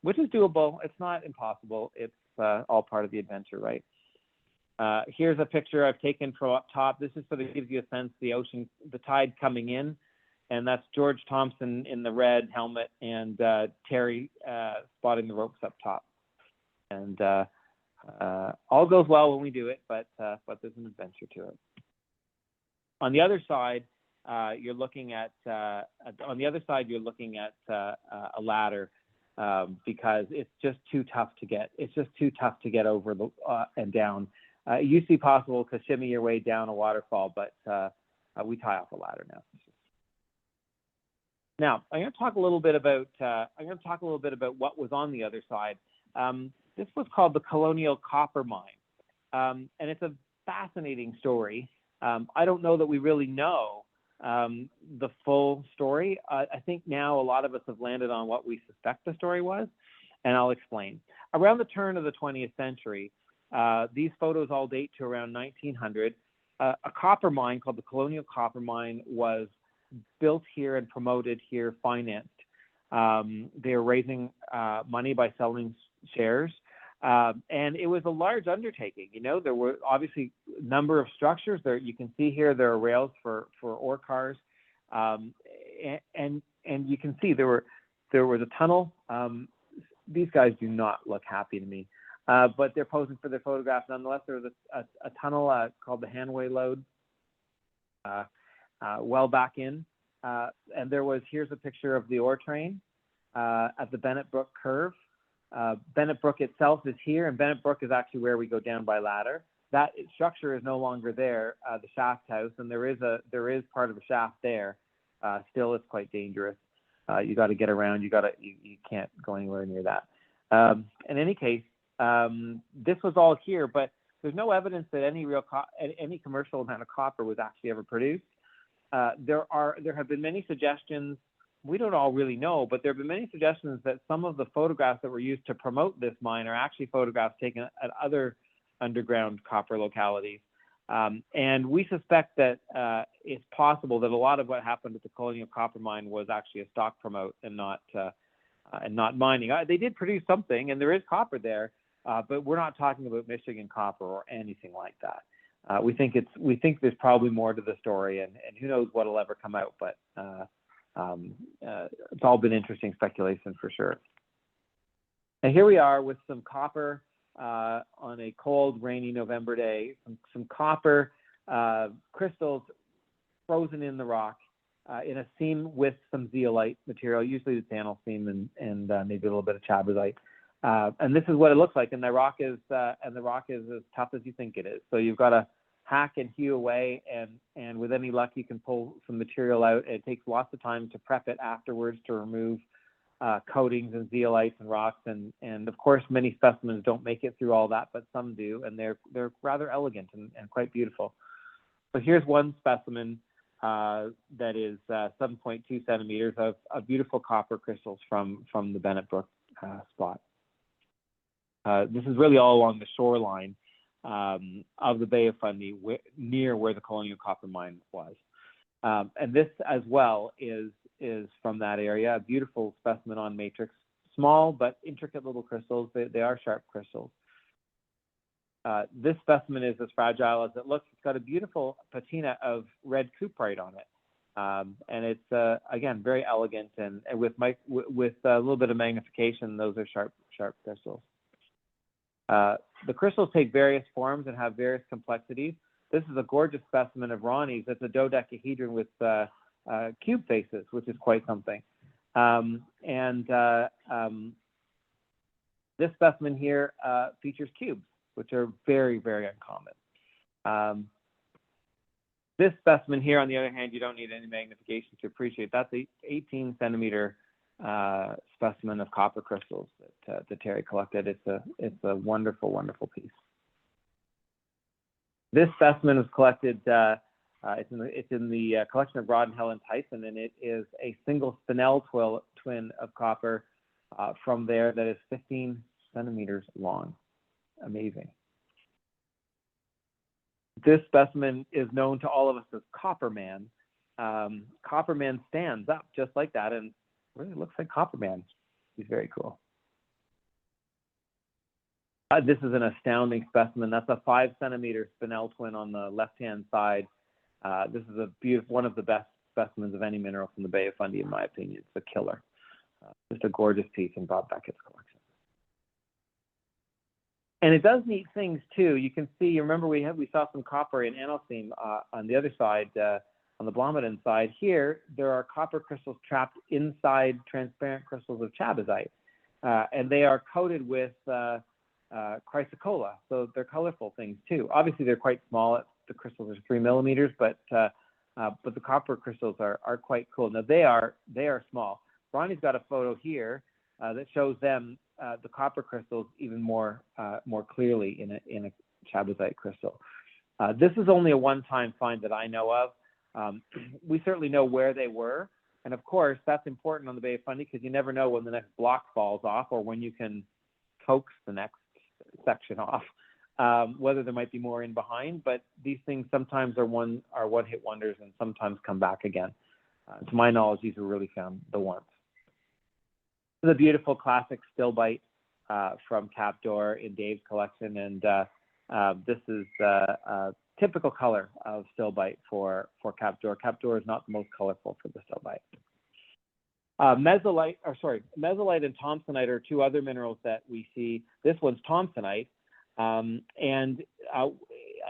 which is doable. It's not impossible. It's all part of the adventure, right? Here's a picture I've taken from up top. This is sort of gives you a sense the ocean, the tide coming in, and that's George Thompson in the red helmet and Terry spotting the ropes up top. And all goes well when we do it, but there's an adventure to it. On the other side, you're looking at a ladder because it's just too tough to get. It's just too tough to get over and down. It used to be possible to shimmy your way down a waterfall, but we tie off a ladder now. Now, I'm going to talk a little bit about what was on the other side. This was called the Colonial Copper Mine, and it's a fascinating story. I don't know that we really know the full story. I think now a lot of us have landed on what we suspect the story was, and I'll explain. Around the turn of the 20th century, these photos all date to around 1900. A copper mine called the Colonial Copper Mine was built here and promoted here, financed. They were raising money by selling shares. And it was a large undertaking. You know, there were obviously a number of structures there. You can see here there are rails for ore cars, and you can see there was a tunnel. These guys do not look happy to me, but they're posing for their photographs nonetheless. There was a tunnel called the Hanway Lode, well back in, and here's a picture of the ore train at the Bennett Brook curve. Bennett Brook itself is here, and Bennett Brook is actually where we go down by ladder. That structure is no longer there, the shaft house, and there is part of the shaft there. Still, it's quite dangerous. You got to get around. You can't go anywhere near that. In any case, this was all here, but there's no evidence that any commercial amount of copper was actually ever produced. There have been many suggestions we don't all really know, but there have been many suggestions that some of the photographs that were used to promote this mine are actually photographs taken at other underground copper localities. And we suspect that it's possible that a lot of what happened at the Colonial Copper Mine was actually a stock promote and not mining. They did produce something, and there is copper there, but we're not talking about Michigan copper or anything like that. We think there's probably more to the story, and who knows what'll ever come out. But it's all been interesting speculation for sure. And here we are with some copper on a cold, rainy November day. Some copper crystals frozen in the rock in a seam with some zeolite material. Usually it's analcime and maybe a little bit of chabazite. And this is what it looks like. And the rock is as tough as you think it is. So you've got to hack and hew away, and with any luck you can pull some material out. It takes lots of time to prep it afterwards to remove coatings and zeolites and rocks, and of course many specimens don't make it through all that, but some do, and they're rather elegant and quite beautiful. So here's one specimen that is 7.2 centimeters of beautiful copper crystals from the Bennett Brook spot. This is really all along the shoreline of the Bay of Fundy, near where the Colonial Copper Mine was. And this as well is from that area, a beautiful specimen on matrix, small but intricate little crystals. They are sharp crystals. This specimen is as fragile as it looks. It's got a beautiful patina of red cuprite on it. And it's, again, very elegant, and with a little bit of magnification, those are sharp crystals. The crystals take various forms and have various complexities. This is a gorgeous specimen of Ronnie's. It's a dodecahedron with cube faces, which is quite something. This specimen here features cubes, which are very, very uncommon. This specimen here, on the other hand, you don't need any magnification to appreciate. That's an 18 centimeter specimen of copper crystals that Terry collected. It's a wonderful, wonderful piece. This specimen was collected. It's in the collection of rod and heulandite, and then it is a single spinel twin of copper from there that is 15 centimeters long. Amazing. This specimen is known to all of us as Copperman. Copperman stands up just like that and really looks like Copperman. He's very cool. This is an astounding specimen. That's a 5 centimeter spinel twin on the left-hand side. This is a beautiful, one of the best specimens of any mineral from the Bay of Fundy, in my opinion. It's a killer. Just a gorgeous piece in Bob Beckett's collection. And it does neat things too. You can see, you remember we saw some copper in analcime on the other side, on the Blomidon side. Here, there are copper crystals trapped inside transparent crystals of chabazite. And they are coated with chrysocolla, so they're colorful things too. Obviously, they're quite small. The crystals are 3 millimeters, but the copper crystals are quite cool. Now they are small. Ronnie's got a photo here that shows them the copper crystals even more clearly in a chabazite crystal. This is only a one-time find that I know of. We certainly know where they were, and of course that's important on the Bay of Fundy because you never know when the next block falls off or when you can coax the next section off. Whether there might be more in behind, but these things sometimes are one-hit wonders and sometimes come back again. To my knowledge, these were really found the once. This is a beautiful classic stilbite from Cap d'Or in Dave's collection, and this is a typical color of stilbite for Cap d'Or. Cap d'Or is not the most colorful for the stilbite. Mesolite and thomsonite are two other minerals that we see. This one's thomsonite. And I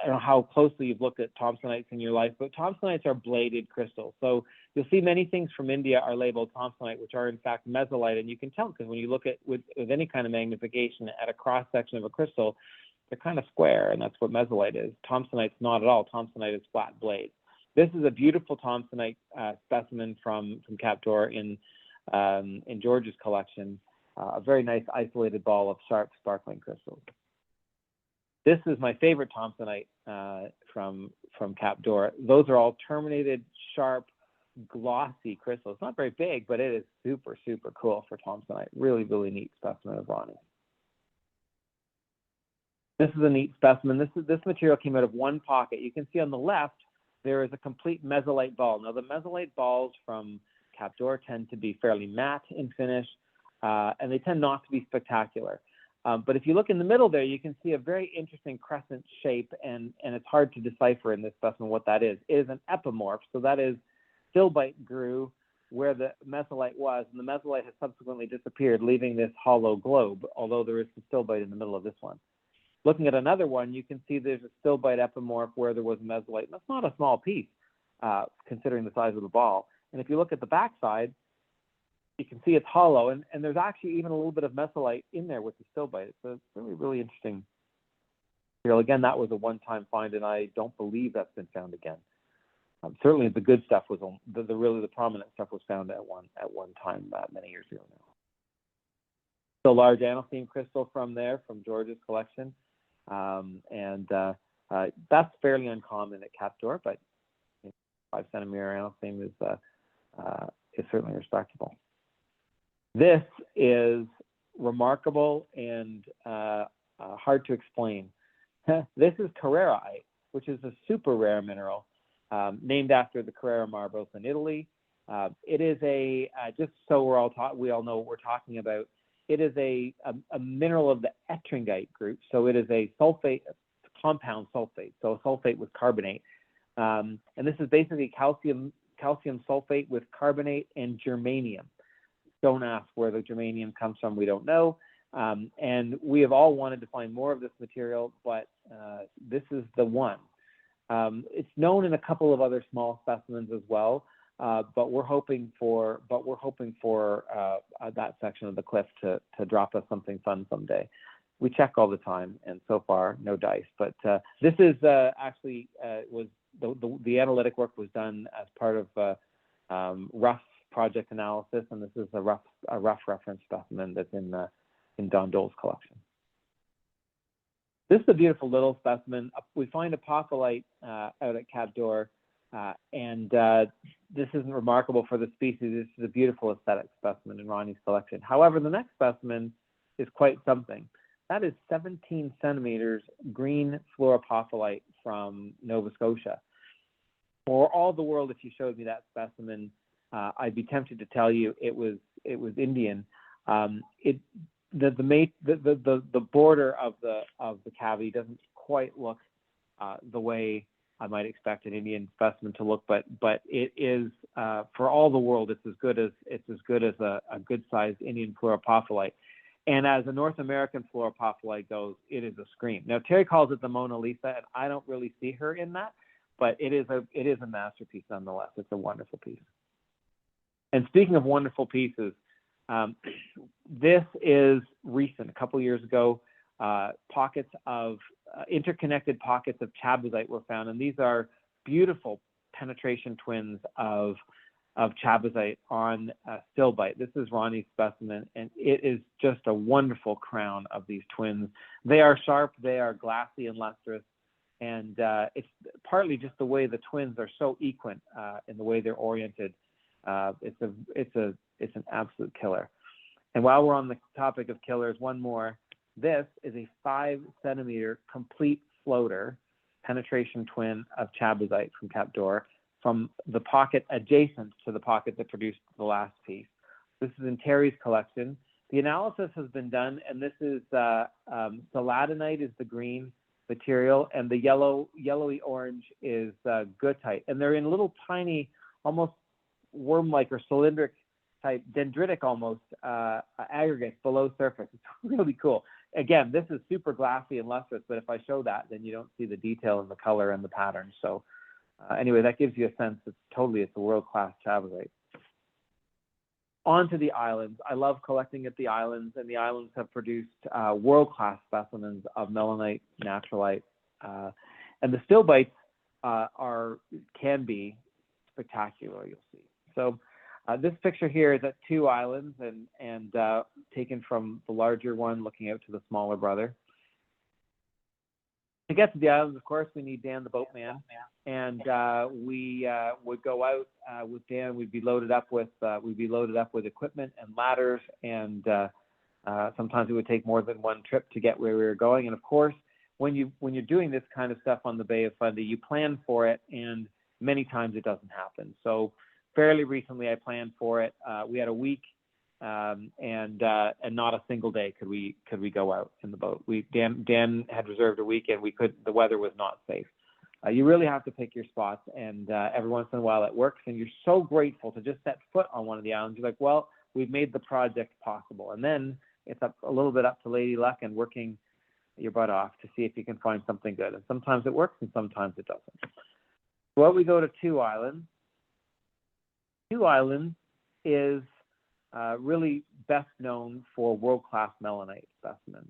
don't know how closely you've looked at thomsonites in your life, but thomsonites are bladed crystals. So you'll see many things from India are labeled thomsonite, which are in fact mesolite, and you can tell because when you look at with any kind of magnification at a cross section of a crystal, they're kind of square, and that's what mesolite is. Thomsonite's not at all. Thomsonite is flat blades. This is a beautiful thomsonite specimen from Cap d'Or in George's collection. A very nice isolated ball of sharp, sparkling crystals. This is my favorite thomsonite from Cap d'Or. Those are all terminated, sharp, glossy crystal. It's not very big, but it is super, super cool for thomsonite. Really, really neat specimen of Ronnie. This is a neat specimen. This material came out of one pocket. You can see on the left, there is a complete mesolite ball. Now, the mesolite balls from Cap d'Or tend to be fairly matte in finish, and they tend not to be spectacular. But if you look in the middle there, you can see a very interesting crescent shape, and it's hard to decipher in this specimen what that is. It is an epimorph, so that is stilbite grew where the mesolite was, and the mesolite has subsequently disappeared, leaving this hollow globe, although there is some stilbite in the middle of this one. Looking at another one, you can see there's a stilbite epimorph where there was a mesolite. That's not a small piece, considering the size of the ball. And if you look at the backside, you can see it's hollow, and there's actually even a little bit of mesolite in there with the stilbite. It's a really, really interesting material. Again, that was a one-time find, and I don't believe that's been found again. Certainly, the good stuff was the prominent stuff was found at one time many years ago now. So large analcime crystal from George's collection. That's fairly uncommon at Cap d'Or, but 5 centimeter analcime is certainly respectable. This is remarkable and hard to explain. This is Carraraite, which is a super rare mineral named after the Carrara marbles in Italy. It is just so we all know what we're talking about. It is a mineral of the ettringite group, so it is a sulfate, compound sulfate, so a sulfate with carbonate. And this is basically calcium sulfate with carbonate and germanium. Don't ask where the germanium comes from, we don't know. And we have all wanted to find more of this material, but this is the one. It's known in a couple of other small specimens as well. But we're hoping for that section of the cliff to drop us something fun someday. We check all the time, and so far no dice. But this is actually was the analytic work was done as part of rough project analysis, and this is a rough reference specimen that's in Don Dole's collection. This is a beautiful little specimen. We find apocalite out at Cap d'Or. This isn't remarkable for the species. This is a beautiful aesthetic specimen in Ronnie's collection. However, the next specimen is quite something. That is 17 centimeters green fluoroapophyllite from Nova Scotia. For all the world, if you showed me that specimen, I'd be tempted to tell you it was Indian. The border of the cavity doesn't quite look the way I might expect an Indian specimen to look, but it is for all the world, it's as good as a good-sized Indian fluoroapophyllite. And as a North American fluoroapophyllite goes, it is a scream. Now Terry calls it the Mona Lisa, and I don't really see her in that, but it is a masterpiece nonetheless. It's a wonderful piece. And speaking of wonderful pieces, this is recent. A couple years ago, pockets of interconnected pockets of chabazite were found, and these are beautiful penetration twins of chabazite on stilbite. This is Ronnie's specimen, and it is just a wonderful crown of these twins. They are sharp, they are glassy and lustrous, and it's partly just the way the twins are so equine in the way they're oriented. It's an absolute killer. And while we're on the topic of killers, one more. This is a 5 centimeter complete floater penetration twin of chabazite from Cap d'Or, from the pocket adjacent to the pocket that produced the last piece. This is in Terry's collection. The analysis has been done, and this is seladonite is the green material, and the yellowy orange is goethite. And they're in little tiny, almost worm-like or cylindric type, dendritic almost, aggregates below surface. It's really cool. Again, this is super glassy and lustrous, but if I show that, then you don't see the detail and the color and the pattern. So anyway, that gives you a sense. It's a world-class chabazite. On to the islands. I love collecting at the islands, and the islands have produced world-class specimens of melanite, natrolite, and the stilbites can be spectacular, you'll see. So this picture here is at 2 islands and taken from the larger one looking out to the smaller brother. To get to the islands, of course, we need Dan the boatman, and we would go out with Dan. We'd be loaded up with equipment and ladders, and sometimes it would take more than one trip to get where we were going. And of course, when you're doing this kind of stuff on the Bay of Fundy, you plan for it, and many times it doesn't happen. So fairly recently, I planned for it. We had a week, and not a single day could we go out in the boat. Dan had reserved a week, and we couldn't. The weather was not safe. You really have to pick your spots, and every once in a while it works, and you're so grateful to just set foot on one of the islands. You're like, well, we've made the project possible, and then it's a little bit up to lady luck and working your butt off to see if you can find something good. And sometimes it works, and sometimes it doesn't. Well, we go to Two Islands. Two Islands is really best known for world-class melanite specimens.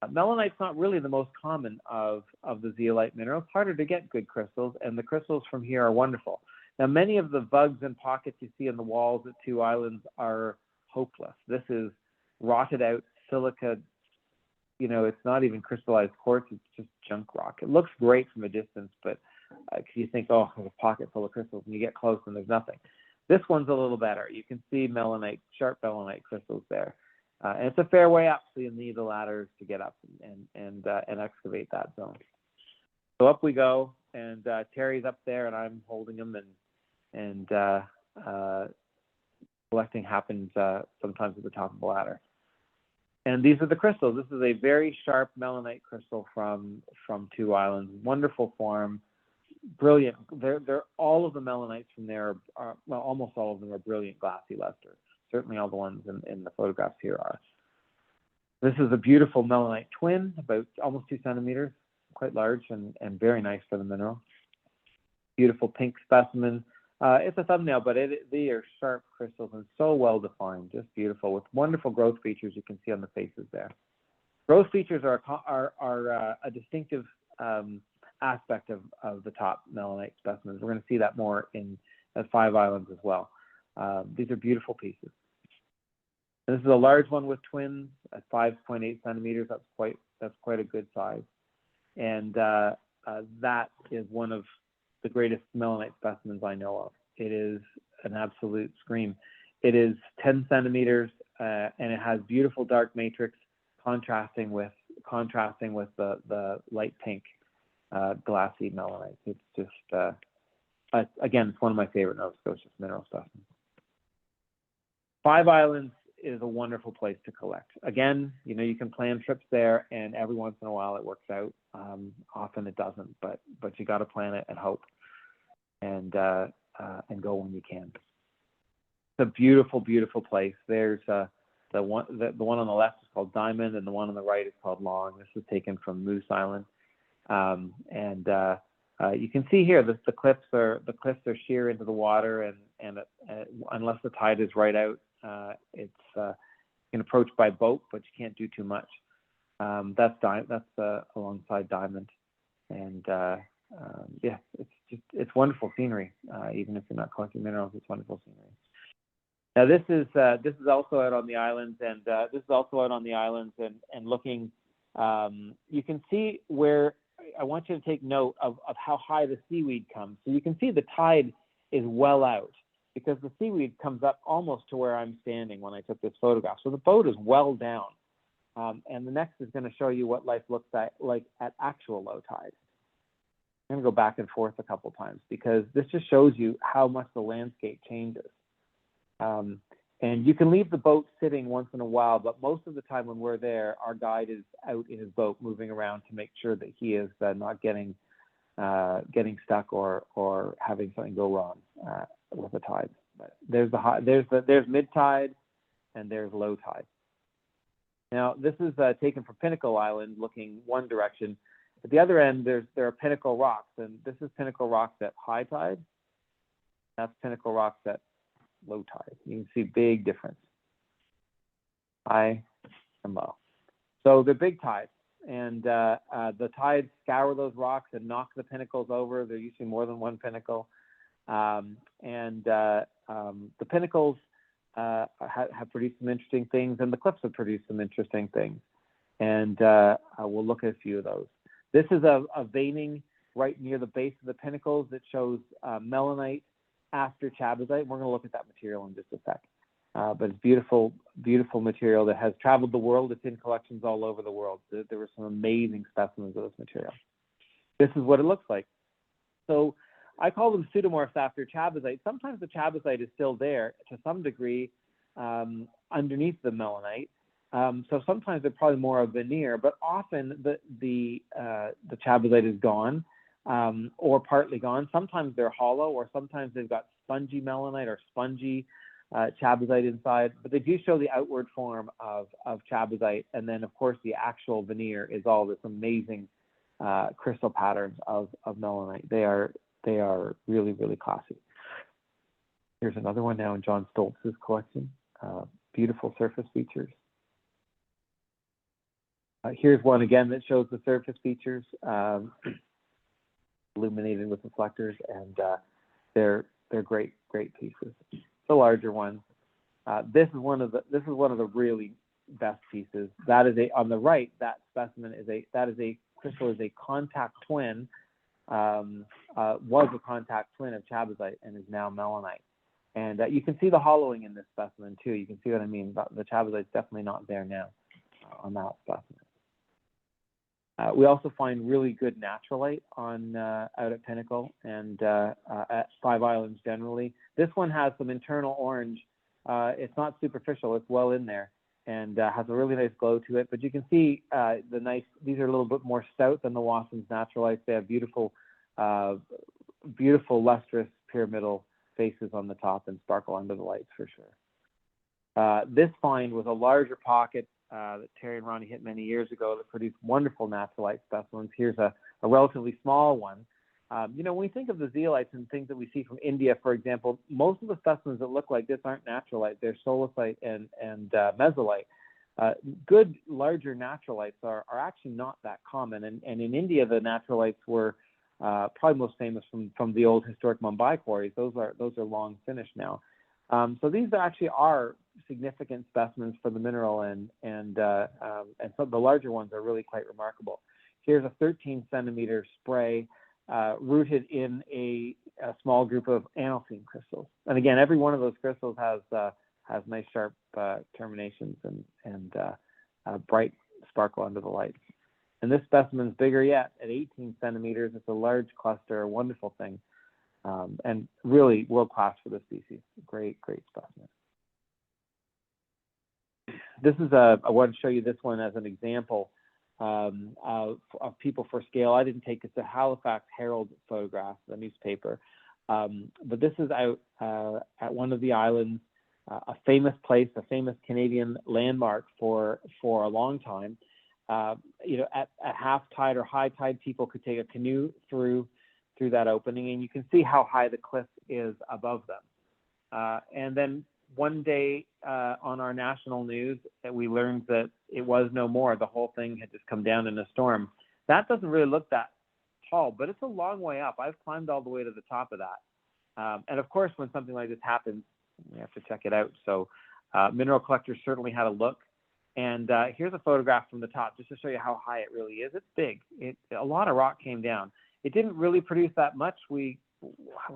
Melanite's not really the most common of the zeolite minerals. Harder to get good crystals, and the crystals from here are wonderful. Now, many of the vugs and pockets you see on the walls at Two Islands are hopeless. This is rotted out silica. You know, it's not even crystallized quartz, it's just junk rock. It looks great from a distance, but you think, oh, there's a pocket full of crystals, and you get close and there's nothing. This one's a little better. You can see melanite, sharp melanite crystals there. And it's a fair way up, so you'll need the ladders to get up and excavate that zone. So up we go, and Terry's up there, and I'm holding him, and collecting happens sometimes at the top of the ladder. And these are the crystals. This is a very sharp melanite crystal from Two Islands. Wonderful form, brilliant. They're all of the melanites from there are well, almost all of them are brilliant glassy luster. Certainly all the ones in the photographs here are. This is a beautiful melanite twin, about almost 2 centimeters, quite large and very nice for the mineral. Beautiful pink specimen. It's a thumbnail, but they are sharp crystals and so well defined, just beautiful, with wonderful growth features you can see on the faces there. Growth features are a distinctive aspect of the top melanite specimens. We're going to see that more at Five Islands as well. These are beautiful pieces. And this is a large one with twins at 5.8 centimeters. That's quite a good size, and that is one of the greatest melanite specimens I know of. It is an absolute scream. It is 10 centimeters, and it has beautiful dark matrix contrasting with the light pink glassy melanite. It's just again, it's one of my favorite Nova Scotia mineral specimens. Five Islands is a wonderful place to collect. Again, you know, you can plan trips there, and every once in a while it works out. Often it doesn't, but you got to plan it and hope, and go when you can. It's a beautiful, beautiful place. There's the one on the left is called Diamond, and the one on the right is called Long. This was taken from Moose Island, and you can see here the cliffs are sheer into the water, and unless the tide is right out, it's you can approach by boat, but you can't do too much. That's alongside Diamond, and yeah, it's wonderful scenery. Even if you're not collecting minerals, it's wonderful scenery. Now this is also out on the islands, and looking, you can see where I want you to take note of how high the seaweed comes. So you can see the tide is well out, because the seaweed comes up almost to where I'm standing when I took this photograph. So the boat is well down. And the next is going to show you what life looks like at actual low tide. I'm going to go back and forth a couple times, because this just shows you how much the landscape changes. And you can leave the boat sitting once in a while, but most of the time when we're there, our guide is out in his boat moving around to make sure that he is not getting stuck or having something go wrong with the tide. But there's mid tide and there's low tide. Now this is taken from Pinnacle Island, looking one direction. At the other end, there are Pinnacle Rocks, and this is Pinnacle Rocks at high tide. That's Pinnacle Rocks at low tide. You can see big difference, high and low. So they're big tides, and the tides scour those rocks and knock the pinnacles over. They're usually more than one pinnacle, and the pinnacles have produced some interesting things, and the cliffs have produced some interesting things, and we'll look at a few of those. This is a veining right near the base of the pinnacles that shows melanite after chabazite. We're going to look at that material in just a sec. But it's beautiful, beautiful material that has traveled the world. It's in collections all over the world. There were some amazing specimens of this material. This is what it looks like. So I call them pseudomorphs after chabazite. Sometimes the chabazite is still there to some degree underneath the melanite. So sometimes they're probably more a veneer, but often the chabazite is gone or partly gone. Sometimes they're hollow, or sometimes they've got spongy melanite or spongy chabazite inside, but they do show the outward form of chabazite. And then, of course, the actual veneer is all this amazing crystal patterns of melanite. They are really, really classy. Here's another one now in John Stoltz's collection. Beautiful surface features. Here's one again that shows the surface features, illuminated with reflectors, and they're great pieces. The larger one. This is one of the really best pieces. That is on the right. That specimen is a crystal is a contact twin. Was a contact twin of chabazite and is now melanite. And you can see the hollowing in this specimen too. You can see what I mean. But the chabazite's definitely not there now on that specimen. We also find really good natrolite on out at Pinnacle and at Five Islands generally. This one has some internal orange. It's not superficial. It's well in there and has a really nice glow to it. But you can see these are a little bit more stout than the Wasson's natrolites. They have beautiful, beautiful lustrous pyramidal faces on the top and sparkle under the lights for sure. This find was a larger pocket that Terry and Ronnie hit many years ago that produced wonderful natrolite specimens. Here's a relatively small one. When we think of the zeolites and things that we see from India, for example, most of the specimens that look like this aren't natrolite. They're solisite and mesolite. Good larger natrolites are actually not that common. And in India, the natrolites were probably most famous from the old historic Mumbai quarries. Those are long finished now. So these actually are significant specimens for the mineral, and some of the larger ones are really quite remarkable. Here's a 13 centimeter spray rooted in a small group of analcime crystals. And again, every one of those crystals has nice sharp terminations and bright sparkle under the lights. And this specimen's bigger yet at 18 centimeters. It's a large cluster, a wonderful thing. And really world class for this species. Great specimen. This is I want to show you this one as an example of people for scale. I didn't take it. It's a Halifax Herald photograph, the newspaper. But this is out at one of the islands, a famous place, a famous Canadian landmark for a long time. At half tide or high tide, people could take a canoe through that opening, and you can see how high the cliff is above them. And then one day on our national news, we learned that it was no more. The whole thing had just come down in a storm. That doesn't really look that tall, but it's a long way up. I've climbed all the way to the top of that. And of course, when something like this happens, you have to check it out. So mineral collectors certainly had a look. And here's a photograph from the top just to show you how high it really is. It's big. A lot of rock came down. It didn't really produce that much. We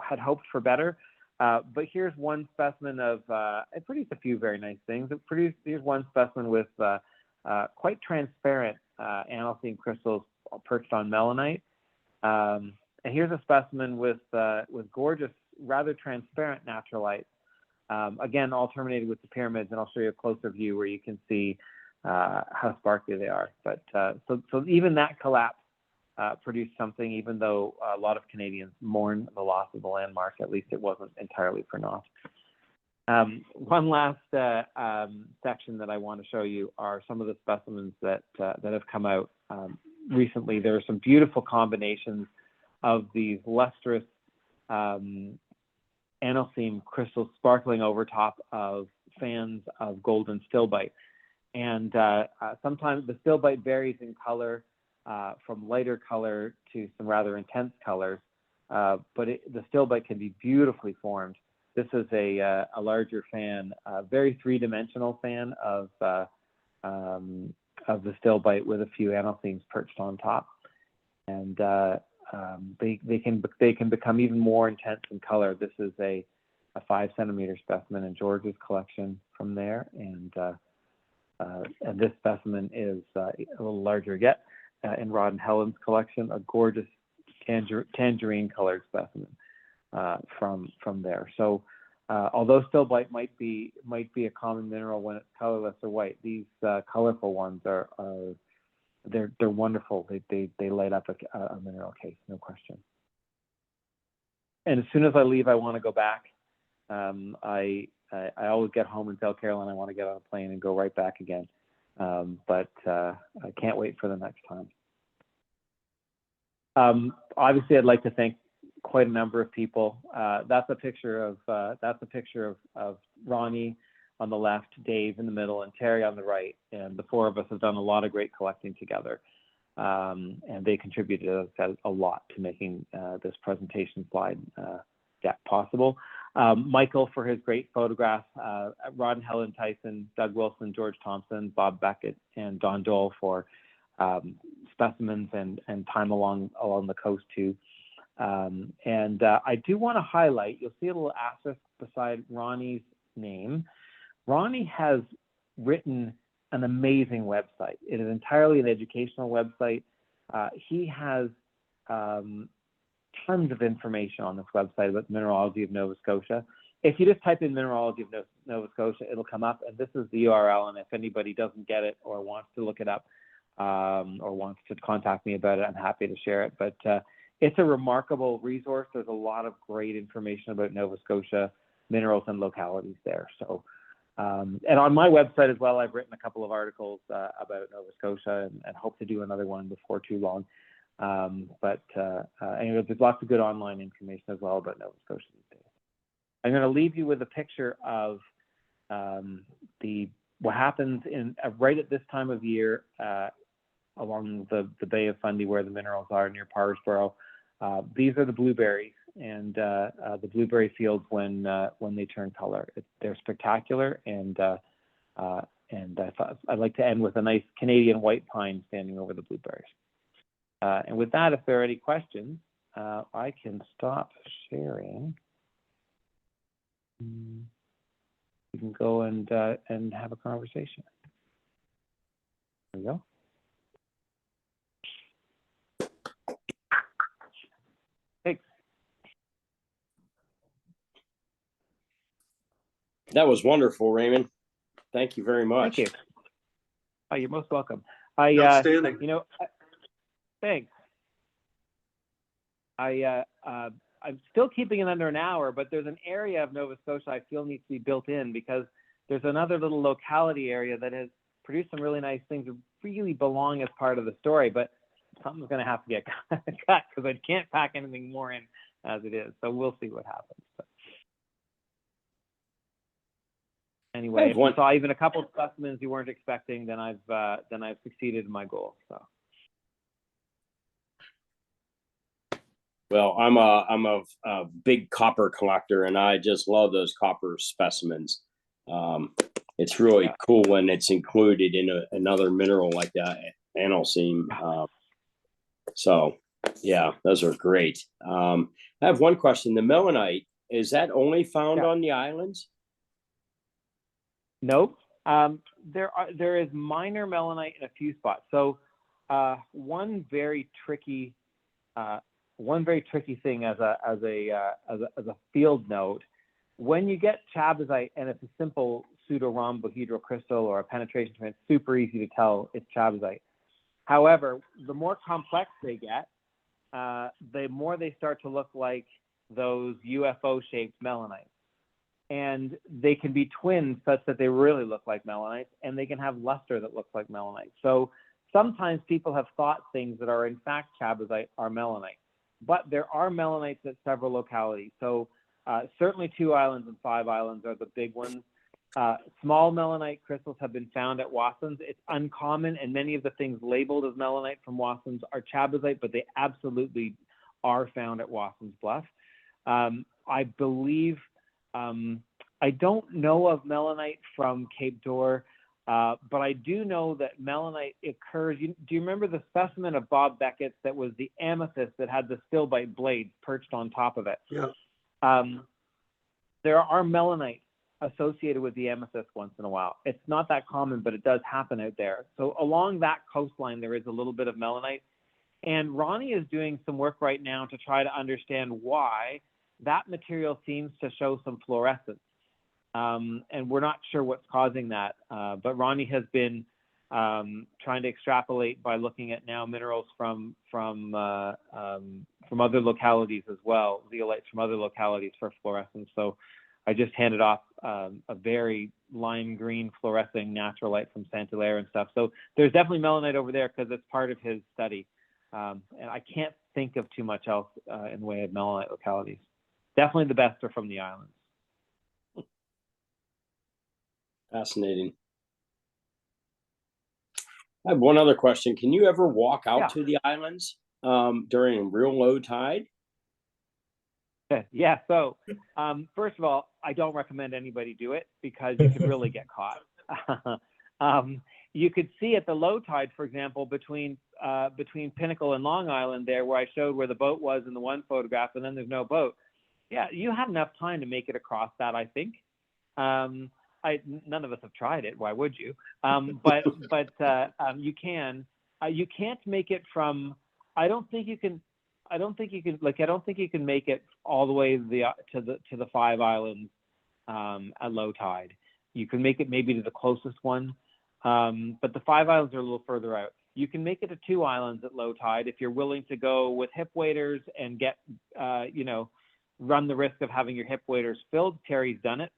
had hoped for better. But here's one specimen of, it produced a few very nice things. Here's one specimen with quite transparent analcime crystals perched on melanite. And here's a specimen with gorgeous, rather transparent natrolite. Again, all terminated with the pyramids, and I'll show you a closer view where you can see how sparkly they are. But so even that collapse produced something, even though a lot of Canadians mourn the loss of the landmark. At least it wasn't entirely for naught. One last section that I want to show you are some of the specimens that have come out recently. There are some beautiful combinations of these lustrous analcime crystals sparkling over top of fans of golden stilbite. And sometimes the stilbite varies in color from lighter color to some rather intense colors, but the stilbite can be beautifully formed. This is a larger fan, a very three-dimensional fan of the stilbite with a few analcimes perched on top. and they can become even more intense in color. This is a 5 centimeter specimen in George's collection from there, and this specimen is a little larger yet in Rod and Helen's collection, a gorgeous tangerine colored specimen from there. So although stillbite might be a common mineral when it's colorless or white, these colorful ones they're wonderful. They light up a mineral case, no question. And as soon as I leave, I want to go back. I always get home and tell Carolyn I want to get on a plane and go right back again. But I can't wait for the next time. Obviously, I'd like to thank quite a number of people. That's a picture of Ronnie on the left, Dave in the middle, and Terry on the right. And the four of us have done a lot of great collecting together. And they contributed a lot to making this presentation slide deck possible. Michael for his great photographs, Rod and Helen Tyson, Doug Wilson, George Thompson, Bob Beckett, and Don Dole for specimens and time along the coast too. I do want to highlight, you'll see a little asterisk beside Ronnie's name. Ronnie has written an amazing website. It is entirely an educational website. He has tons of information on this website about the mineralogy of Nova Scotia. If you just type in mineralogy of Nova Scotia, it'll come up, and this is the URL. And if anybody doesn't get it or wants to look it up or wants to contact me about it, I'm happy to share it. But it's a remarkable resource. There's a lot of great information about Nova Scotia minerals and localities there. So, and on my website as well, I've written a couple of articles about Nova Scotia and hope to do another one before too long. Anyway, there's lots of good online information as well about Nova Scotia these days. I'm going to leave you with a picture of what happens right at this time of year along the Bay of Fundy where the minerals are near Parsboro. These are the blueberries, and the blueberry fields when they turn color. They're spectacular, and I thought I'd like to end with a nice Canadian white pine standing over the blueberries. And with that, if there are any questions, I can stop sharing. You can go and have a conversation. There we go. Thanks. That was wonderful, Raymond. Thank you very much. Thank you. Oh, you're most welcome. Outstanding. Thanks. I'm still keeping it under an hour, but there's an area of Nova Scotia I feel needs to be built in because there's another little locality area that has produced some really nice things that really belong as part of the story, but something's going to have to get cut because I can't pack anything more in as it is. So we'll see what happens. But anyway, if you saw even a couple of specimens you weren't expecting, then I've succeeded in my goal. So. Well, I'm a big copper collector, and I just love those copper specimens. It's really cool when it's included in another mineral like that, analcime. So, yeah, those are great. I have one question. The melanite, is that only found on the islands? Nope. There is minor melanite in a few spots. So one very tricky thing as a field note, when you get chabazite and it's a simple pseudo-rhombohedral crystal or a penetration, it's super easy to tell it's chabazite. However, the more complex they get, the more they start to look like those UFO-shaped melanites. And they can be twins such that they really look like melanites, and they can have luster that looks like melanite. So sometimes people have thought things that are in fact chabazite are melanite. But there are melanites at several localities. So certainly 2 islands and 5 islands are the big ones. Small melanite crystals have been found at Wasson's. It's uncommon, and many of the things labeled as melanite from Wasson's are chabazite, but they absolutely are found at Wasson's Bluff. I believe, I don't know of melanite from Cape Dore. But I do know that melanite occurs. Do you remember the specimen of Bob Beckett's that was the amethyst that had the stilbite blade perched on top of it? Yeah. There are melanites associated with the amethyst once in a while. It's not that common, but it does happen out there. So along that coastline, there is a little bit of melanite. And Ronnie is doing some work right now to try to understand why that material seems to show some fluorescence. And we're not sure what's causing that. But Ronnie has been trying to extrapolate by looking at now minerals from other localities as well, zeolites from other localities for fluorescence. So I just handed off a very lime green fluorescing natrolite from Saint Hilaire and stuff. So there's definitely melanite over there because it's part of his study. And I can't think of too much else in the way of melanite localities. Definitely the best are from the islands. Fascinating. I have one other question. Can you ever walk out to the islands during real low tide? Yeah. So first of all, I don't recommend anybody do it because you could really get caught. You could see at the low tide, for example, between Pinnacle and Long Island there, where I showed where the boat was in the one photograph, and then there's no boat. Yeah, you have enough time to make it across that, I think. None of us have tried it. Why would you? But you can. You can't make it from. I don't think you can make it all the way to the Five Islands at low tide. You can make it maybe to the closest one, but the Five Islands are a little further out. You can make it to two islands at low tide if you're willing to go with hip waders and get, run the risk of having your hip waders filled. Terry's done it.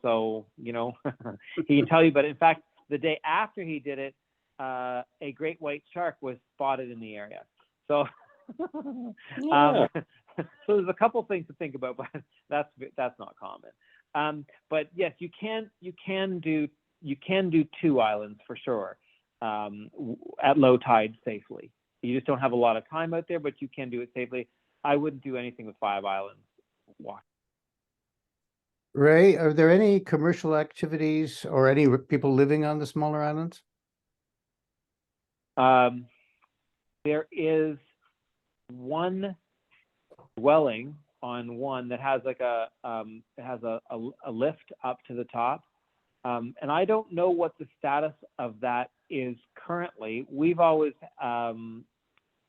So, he can tell you, but in fact, the day after he did it, a great white shark was spotted in the area. So, so there's a couple things to think about, but that's not common. But yes, you can do two islands for sure, at low tide safely. You just don't have a lot of time out there, but you can do it safely. I wouldn't do anything with Five Islands. Walk. Ray, are there any commercial activities or any people living on the smaller islands? There is one dwelling on one that has like a lift up to the top, and I don't know what the status of that is currently. We've always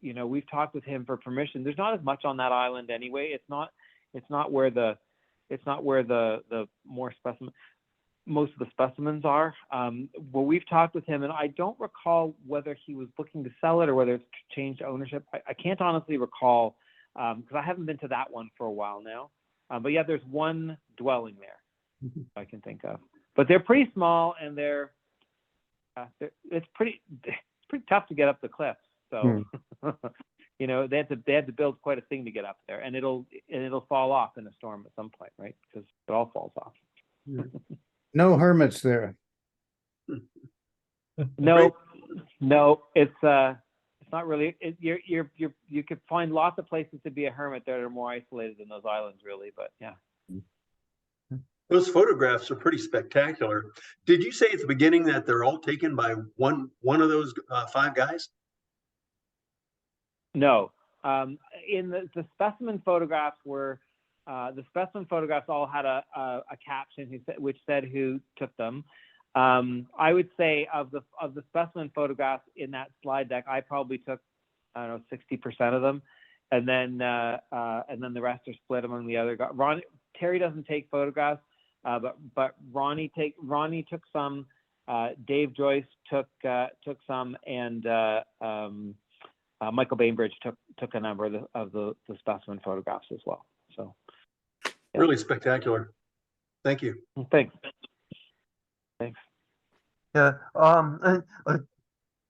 we've talked with him for permission. There's not as much on that island anyway. It's not where the most of the specimens are. Well, we've talked with him, and I don't recall whether he was looking to sell it or whether it's changed ownership. I can't honestly recall because I haven't been to that one for a while now. But yeah, there's one dwelling there I can think of. But they're pretty small, and it's pretty tough to get up the cliffs. So they had to build quite a thing to get up there, and it'll fall off in a storm at some point, right? Because it all falls off. No hermits there. No, it's not really. You could find lots of places to be a hermit that are more isolated than those islands, really. But yeah. Those photographs are pretty spectacular. Did you say at the beginning that they're all taken by one of those five guys? No. In the specimen photographs all had a caption which said who took them. I would say of the specimen photographs in that slide deck, I probably took 60% of them, and then the rest are split among the other guys. Terry doesn't take photographs, but Ronnie took some. Dave Joyce took some, and Michael Bainbridge took a number of the specimen photographs as well. So yeah. Really spectacular. Thank you. Thanks. Yeah. A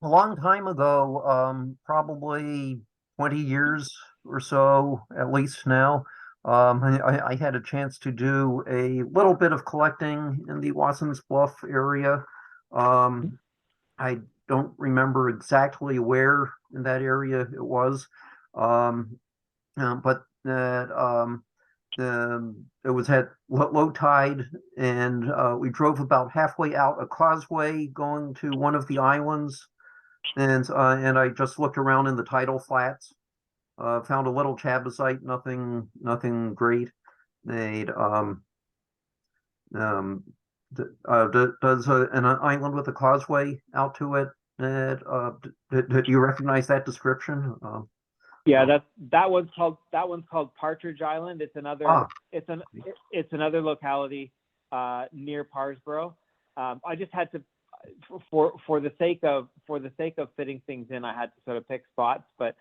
long time ago, probably 20 years or so, at least now, I had a chance to do a little bit of collecting in the Wasson's Bluff area. I don't remember exactly where in that area it was, but that it was at low tide, and we drove about halfway out a causeway going to one of the islands, and I just looked around in the tidal flats, found a little chabazite, nothing great. Made does an island with a causeway out to it? Do you recognize that description? Yeah, that one's called Partridge Island. It's another it's another locality near Parsborough. I just had to for the sake of fitting things in, I had to sort of pick spots. But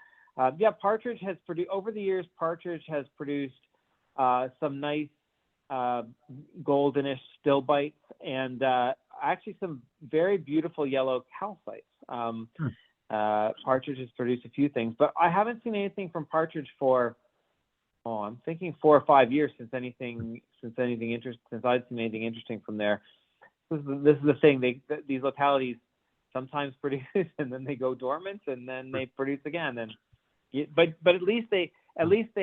yeah, Partridge has produced over the years. Partridge has produced some nice goldenish stilbites and actually some very beautiful yellow calcites. Partridge has produced a few things, but I haven't seen anything from Partridge for, I'm thinking 4 or 5 years since I'd seen anything interesting from there. This is the thing. These localities sometimes produce and then they go dormant and then they produce again. And but at least they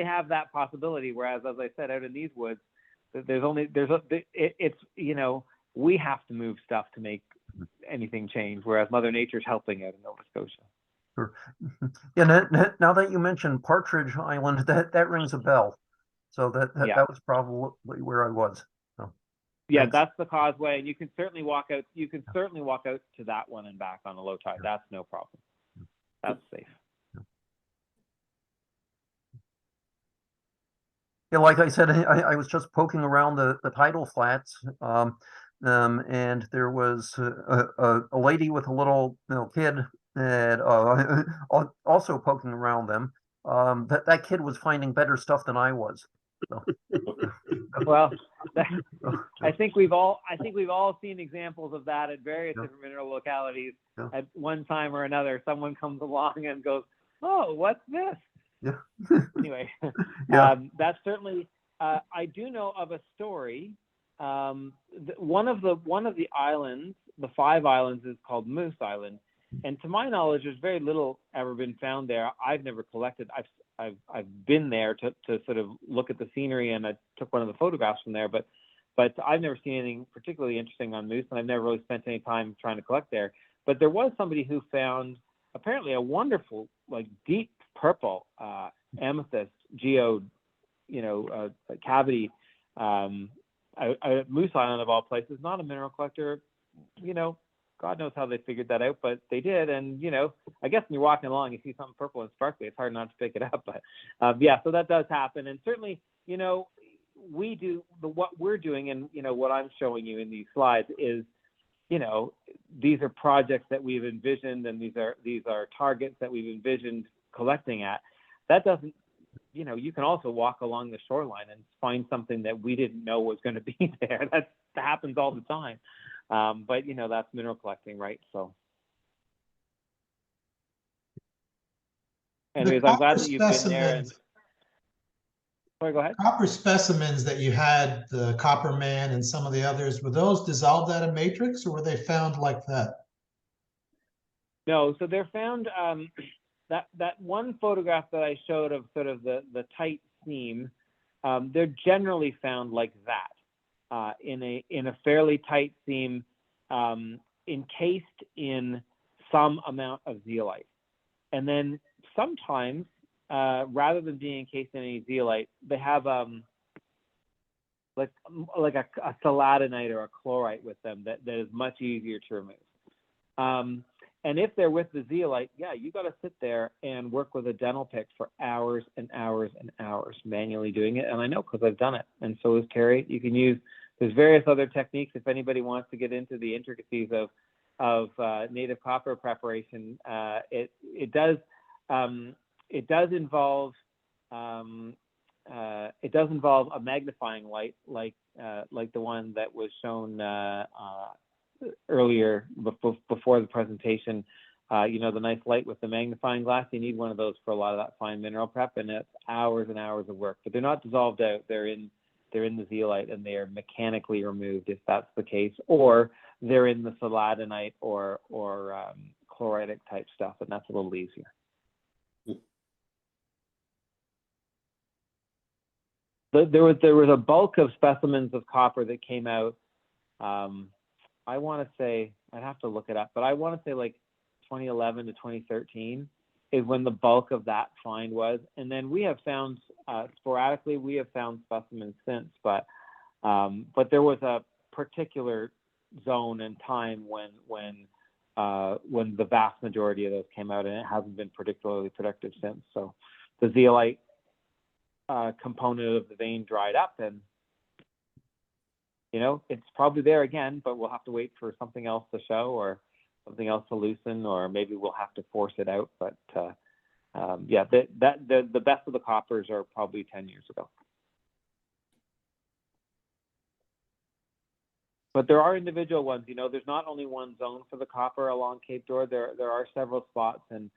have that possibility. Whereas, as I said, out in these woods, it's we have to move stuff to make anything change, whereas Mother Nature's helping out in Nova Scotia. Sure. Yeah. Now that you mentioned Partridge Island, that rings a bell. So that was probably where I was. So, yeah, thanks. that's the causeway, and you can certainly walk out. You can certainly walk out to that one and back on a low tide. That's no problem. That's safe. Yeah, like I said, I was just poking around the tidal flats, and there was a lady with a little kid, and also poking around them. That kid was finding better stuff than I was. So. Well, I think we've all seen examples of that at various different mineral localities. Yeah. At one time or another, someone comes along and goes, "Oh, what's this?" Yeah. Anyway, Yeah. that's certainly. I do know of a story. One of the islands, the 5 islands, is called Moose Island, and to my knowledge, there's very little ever been found there. I've never collected. I've been there to sort of look at the scenery, and I took one of the photographs from there. But I've never seen anything particularly interesting on Moose, and I've never really spent any time trying to collect there. But there was somebody who found apparently a wonderful, like, deep purple amethyst geode, cavity at Moose Island of all places. Not a mineral collector, God knows how they figured that out, but they did. And I guess when you're walking along, you see something purple and sparkly, it's hard not to pick it up. But yeah, so that does happen. And certainly, we do what we're doing, and what I'm showing you in these slides is, these are projects that we've envisioned, and these are targets that we've envisioned collecting at. That doesn't, you can also walk along the shoreline and find something that we didn't know was going to be there. That happens all the time. But that's mineral collecting, right? So anyways, I'm glad that you've been there. And sorry, go ahead. Copper specimens that you had, the Copper Man and some of the others, were those dissolved out of matrix, or were they found like that? No, so they're found. That one photograph that I showed of sort of the tight seam, they're generally found like that, in a fairly tight seam, encased in some amount of zeolite. And then sometimes, rather than being encased in any zeolite, they have like a seladonite or a chlorite with them that is much easier to remove. And if they're with the zeolite, you got to sit there and work with a dental pick for hours and hours and hours, manually doing it. And I know because I've done it. And so is Terry. You can use, there's various other techniques if anybody wants to get into the intricacies of native copper preparation. It does involve a magnifying light like the one that was shown earlier before the presentation. The nice light with the magnifying glass. You need one of those for a lot of that fine mineral prep, and it's hours and hours of work. But they're not dissolved out. They're in the zeolite, and they are mechanically removed if that's the case, or they're in the seladonite or chloritic type stuff, and that's a little easier. there was a bulk of specimens of copper that came out. I want to say, I'd have to look it up, but I want to say like 2011 to 2013 is when the bulk of that find was. And then we have found sporadically, we have found specimens since, but there was a particular zone and time when the vast majority of those came out, and it hasn't been particularly productive since. So the zeolite component of the vein dried up, and it's probably there again, but we'll have to wait for something else to show or something else to loosen, or maybe we'll have to force it out. But yeah, the best of the coppers are probably 10 years ago. But there are individual ones. There's not only one zone for the copper along Cape Dore. There are several spots, and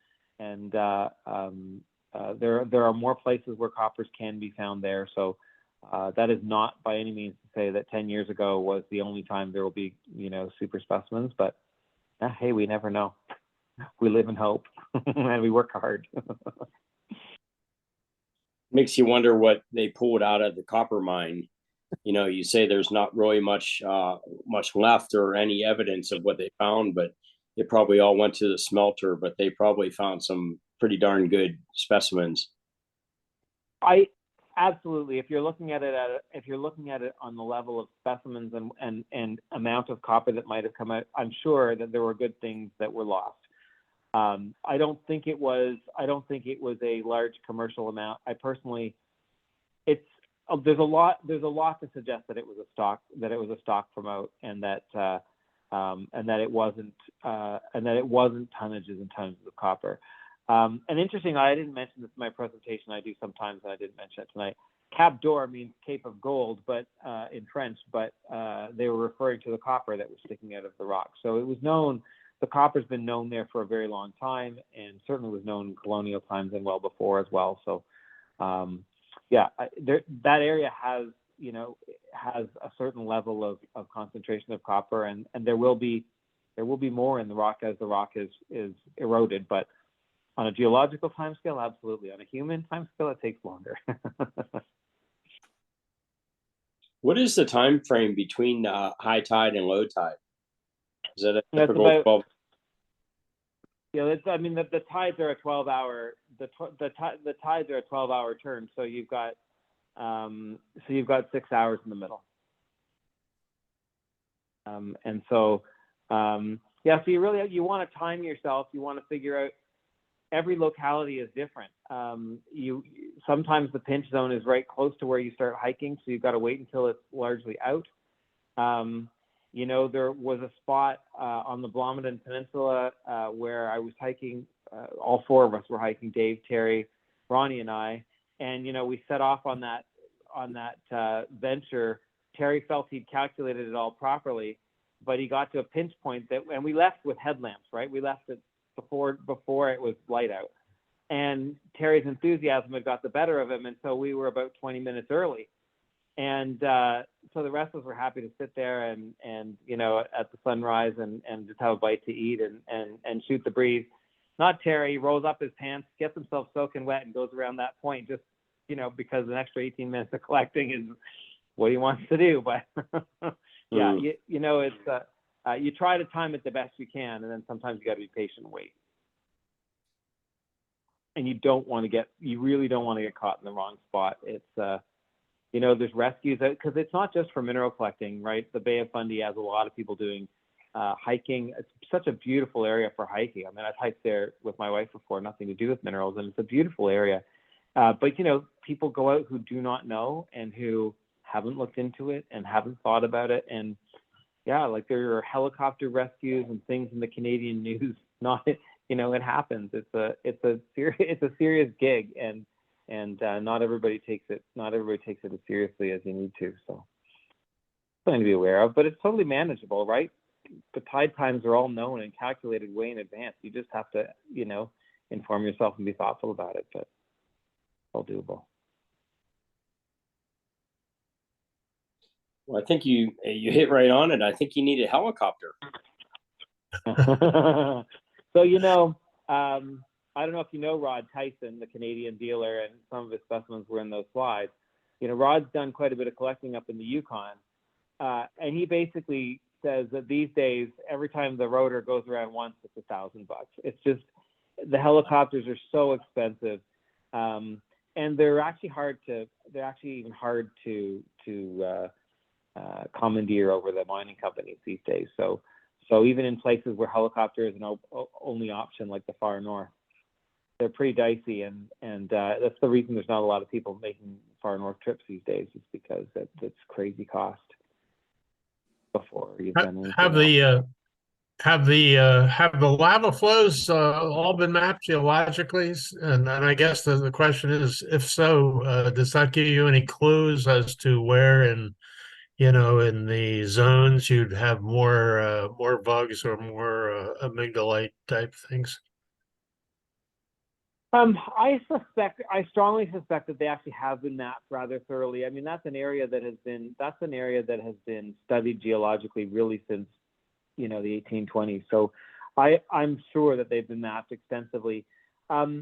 there are more places where coppers can be found there. So that is not by any means to say that 10 years ago was the only time there will be super specimens. But hey, we never know. We live in hope, and we work hard. Makes you wonder what they pulled out of the copper mine. You say there's not really much left or any evidence of what they found, but it probably all went to the smelter. But they probably found some pretty darn good specimens. Absolutely. If you're looking at it on the level of specimens and amount of copper that might have come out, I'm sure that there were good things that were lost. I don't think it was a large commercial amount. I personally, there's a lot to suggest that it was a stock promote, and that it wasn't tonnages and tons of copper. And interesting, I didn't mention this in my presentation. I do sometimes, and I didn't mention it tonight. Cap d'Or means Cape of Gold, but in French, but they were referring to the copper that was sticking out of the rock. So it was known. The copper's been known there for a very long time, and certainly was known in colonial times and well before as well. So, yeah, that area has a certain level of concentration of copper, and there will be more in the rock as the rock is eroded. But on a geological timescale, absolutely. On a human timescale, it takes longer. What is the time frame between high tide and low tide? Is that a typical 12? Yeah, the tides are a 12-hour. The tides are a 12-hour turn, so you've got 6 hours in the middle. And so yeah, so you want to time yourself. You want to figure out. Every locality is different. Sometimes the pinch zone is right close to where you start hiking, so you've got to wait until it's largely out. There was a spot on the Blomidon Peninsula where I was hiking. All four of us were hiking: Dave, Terry, Ronnie, and I. And we set off on that venture. Terry felt he'd calculated it all properly, but he got to a pinch point and we left with headlamps. Right, we left it before it was light out, and Terry's enthusiasm had got the better of him, and so we were about 20 minutes early, and so the rest of us were happy to sit there and at the sunrise and just have a bite to eat and shoot the breeze. Not Terry. Rolls up his pants, gets himself soaking wet, and goes around that point just because an extra 18 minutes of collecting is what he wants to do. But yeah, it's you try to time it the best you can, and then sometimes you got to be patient and wait. And you really don't want to get caught in the wrong spot. It's there's rescues because it's not just for mineral collecting, right? The Bay of Fundy has a lot of people doing hiking. It's such a beautiful area for hiking. I mean, I've hiked there with my wife before, nothing to do with minerals, and it's a beautiful area. But people go out who do not know and who haven't looked into it and haven't thought about it. And yeah, like there are helicopter rescues and things in the Canadian news. It happens. It's a serious gig, and not everybody takes it as seriously as you need to. So something to be aware of, but it's totally manageable, right? The tide times are all known and calculated way in advance. You just have to, inform yourself and be thoughtful about it, but it's all doable. Well, I think you hit right on it. I think you need a helicopter. So, I don't know if you know Rod Tyson, the Canadian dealer, and some of his specimens were in those slides. Rod's done quite a bit of collecting up in the Yukon, and he basically says that these days, every time the rotor goes around once, it's $1,000. It's just, the helicopters are so expensive, and they're actually even hard to commandeer over the mining companies these days. So even in places where helicopter is an only option, like the far north, they're pretty dicey, and that's the reason there's not a lot of people making far north trips these days, is because that's crazy cost before you've done anything have the lava flows all been mapped geologically? And I guess the question is, if so, does that give you any clues as to where in the zones you'd have more bugs or more amygdalite type things? I strongly suspect that they actually have been mapped rather thoroughly. I mean, that's an area that has been studied geologically really since, the 1820s. So I'm sure that they've been mapped extensively. Ronnie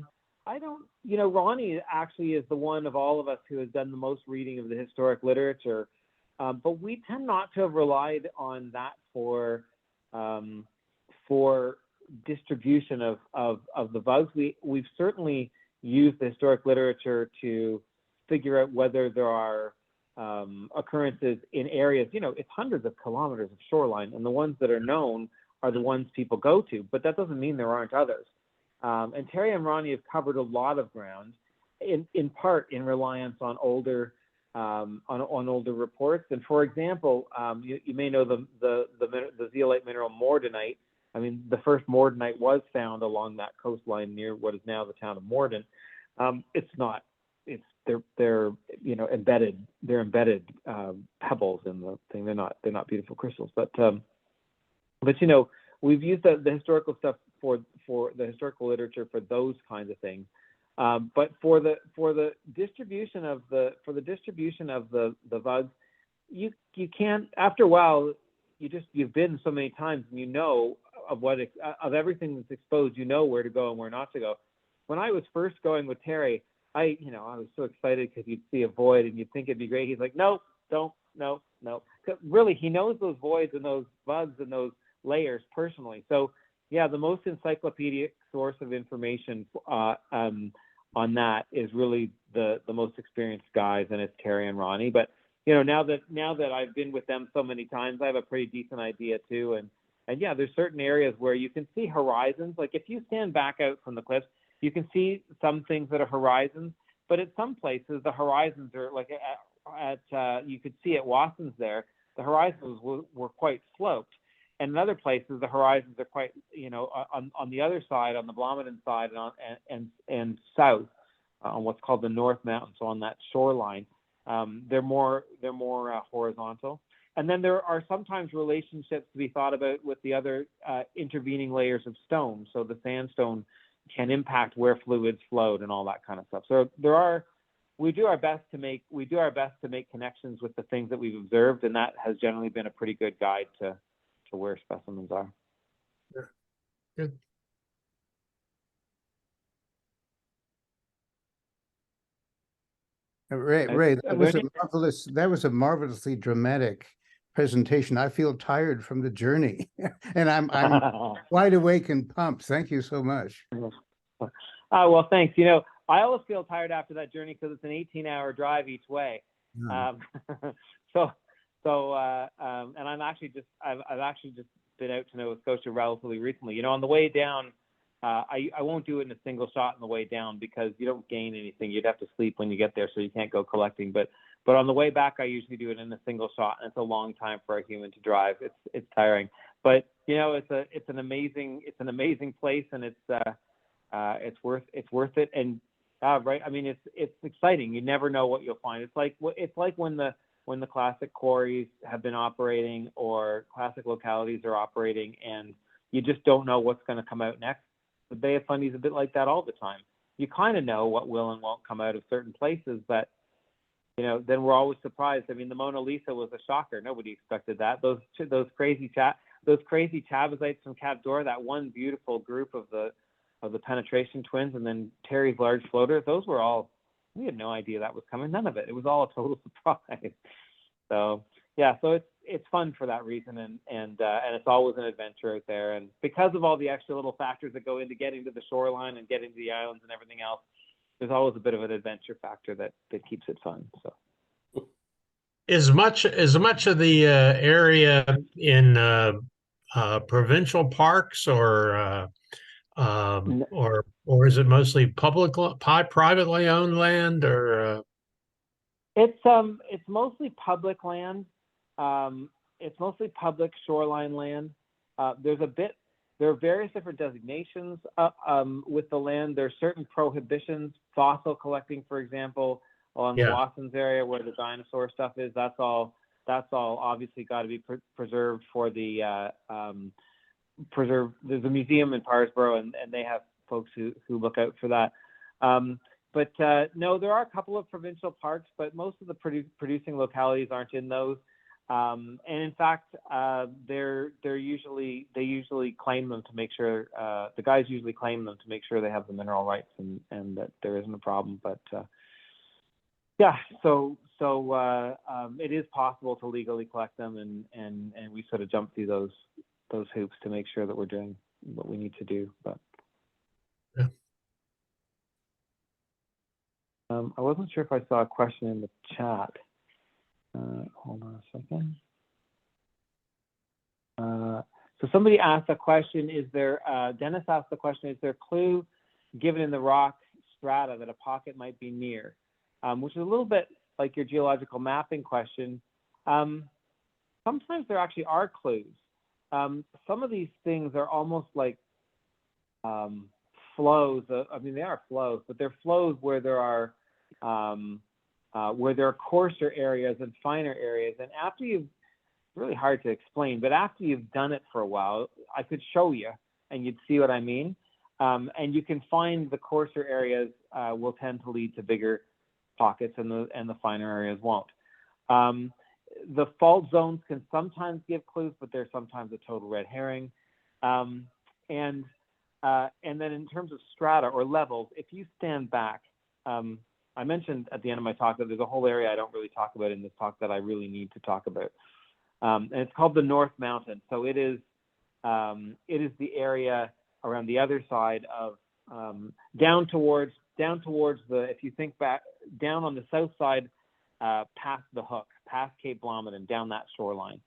actually is the one of all of us who has done the most reading of the historic literature. But we tend not to have relied on that for distribution of the bugs. We've certainly used the historic literature to figure out whether there are occurrences in areas. It's hundreds of kilometers of shoreline, and the ones that are known are the ones people go to, but that doesn't mean there aren't others. And Terry and Ronnie have covered a lot of ground, in part in reliance on older older reports. And for example, you may know the zeolite mineral Mordonite. I mean, the first Mordonite was found along that coastline near what is now the town of Morden. They're embedded pebbles in the thing. They're not beautiful crystals, but we've used the historical stuff for the historical literature for those kinds of things. But for the distribution of the bugs, you can't, after a while, you've been so many times, and of everything that's exposed, where to go and where not to go. When I was first going with Terry, I was so excited because you'd see a void and you'd think it'd be great. He's like, no, don't, no. Really, he knows those voids and those bugs and those layers personally. So yeah, the most encyclopedic source of information on that is really the most experienced guys, and it's Terry and Ronnie. But now that I've been with them so many times, I have a pretty decent idea too. And yeah, there's certain areas where you can see horizons. Like if you stand back out from the cliffs, you can see some things that are horizons. But at some places, the horizons are like you could see at Wasson's there, the horizons were quite sloped. And in other places, the horizons are quite, on the other side, on the Blomidon side, and south, on what's called the North Mountain, so on that shoreline, they're more horizontal. And then there are sometimes relationships to be thought about with the other intervening layers of stone. So the sandstone can impact where fluids flowed and all that kind of stuff. So we do our best to make connections with the things that we've observed, and that has generally been a pretty good guide to where specimens are. Yeah. Good. Ray, that was a marvelously dramatic presentation. I feel tired from the journey, and I'm wide awake and pumped. Thank you so much. Well, thanks. I always feel tired after that journey because it's an 18-hour drive each way. And I've actually just been out to Nova Scotia relatively recently. On the way down, I won't do it in a single shot on the way down because you don't gain anything. You'd have to sleep when you get there, so you can't go collecting. But on the way back, I usually do it in a single shot, and it's a long time for a human to drive. It's tiring, but it's an amazing place, and it's worth it. And right, I mean, it's exciting. You never know what you'll find. It's like when the classic quarries have been operating or classic localities are operating, and you just don't know what's going to come out next. The Bay of Fundy is a bit like that all the time. You kind of know what will and won't come out of certain places, but then we're always surprised. I mean, the Mona Lisa was a shocker. Nobody expected that. Those crazy chabazites from Cap d'Or, that one beautiful group of the penetration twins, and then Terry's large floater. Those were all We had no idea that was coming. None of it. It was all a total surprise. So yeah, so it's fun for that reason, and it's always an adventure out there. And because of all the extra little factors that go into getting to the shoreline and getting to the islands and everything else, there's always a bit of an adventure factor that keeps it fun. So. Is much of the area in provincial parks, or is it mostly privately owned land, or? It's mostly public land. It's mostly public shoreline land. There are various different designations with the land. There are certain prohibitions, fossil collecting, for example, along the Wasson's area where the dinosaur stuff is. That's all obviously got to be preserved for the preserve. There's a museum in Parsboro, and they have folks who look out for that. But no, there are a couple of provincial parks, but most of the producing localities aren't in those. And in fact, they usually claim them to make sure the guys usually claim them to make sure they have the mineral rights and that there isn't a problem. But yeah, so it is possible to legally collect them, and we sort of jump through those hoops to make sure that we're doing what we need to do. But yeah. I wasn't sure if I saw a question in the chat. Hold on a second. So somebody asked a question, Dennis asked the question, is there a clue given in the rock strata that a pocket might be near? Which is a little bit like your geological mapping question. Sometimes there actually are clues. Some of these things are almost like flows. I mean, they are flows, but they're flows where there are coarser areas and finer areas. And after you've, it's really hard to explain, but after you've done it for a while, I could show you and you'd see what I mean. And you can find the coarser areas will tend to lead to bigger pockets, and the finer areas won't. The fault zones can sometimes give clues, but they're sometimes a total red herring. And then in terms of strata or levels, if you stand back, I mentioned at the end of my talk that there's a whole area I don't really talk about in this talk that I really need to talk about. And it's called the North Mountain. So it is the area around the other side of down towards the, if you think back, down on the south side, past the Hook, past Cape Blomidon, down that shoreline.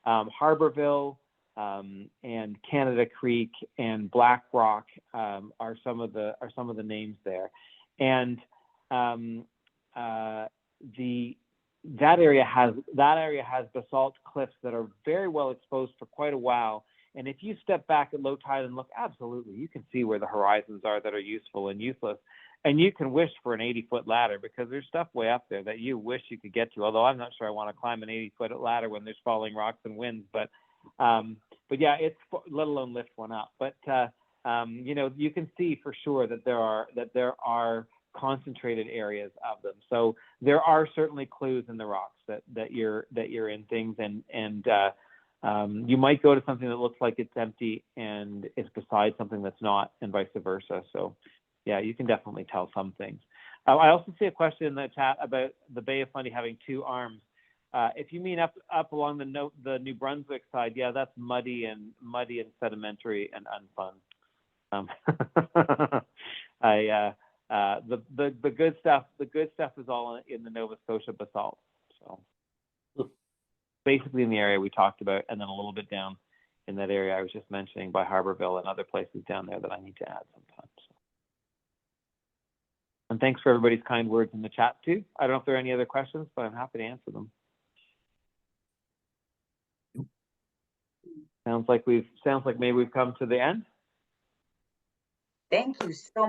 Harborville and Canada Creek and Black Rock are some of the names there, and that area has basalt cliffs that are very well exposed for quite a while. And if you step back at low tide and look, absolutely, you can see where the horizons are that are useful and useless. And you can wish for an 80-foot ladder, because there's stuff way up there that you wish you could get to. Although I'm not sure I want to climb an 80-foot ladder when there's falling rocks and winds. But yeah, it's, let alone lift one up. But you know, you can see for sure that there are concentrated areas of them. So there are certainly clues in the rocks that you're in things, and you might go to something that looks like it's empty and it's beside something that's not, and vice versa. So yeah, you can definitely tell some things. I also see a question in the chat about the Bay of Fundy having two arms. If you mean up along the New Brunswick side, yeah, that's muddy and sedimentary and unfun. The good stuff is all in the Nova Scotia basalt. So basically in the area we talked about, and then a little bit down in that area I was just mentioning by Harborville and other places down there that I need to add sometimes. And thanks for everybody's kind words in the chat too. I don't know if there are any other questions, but I'm happy to answer them. Sounds like maybe we've come to the end. Thank you so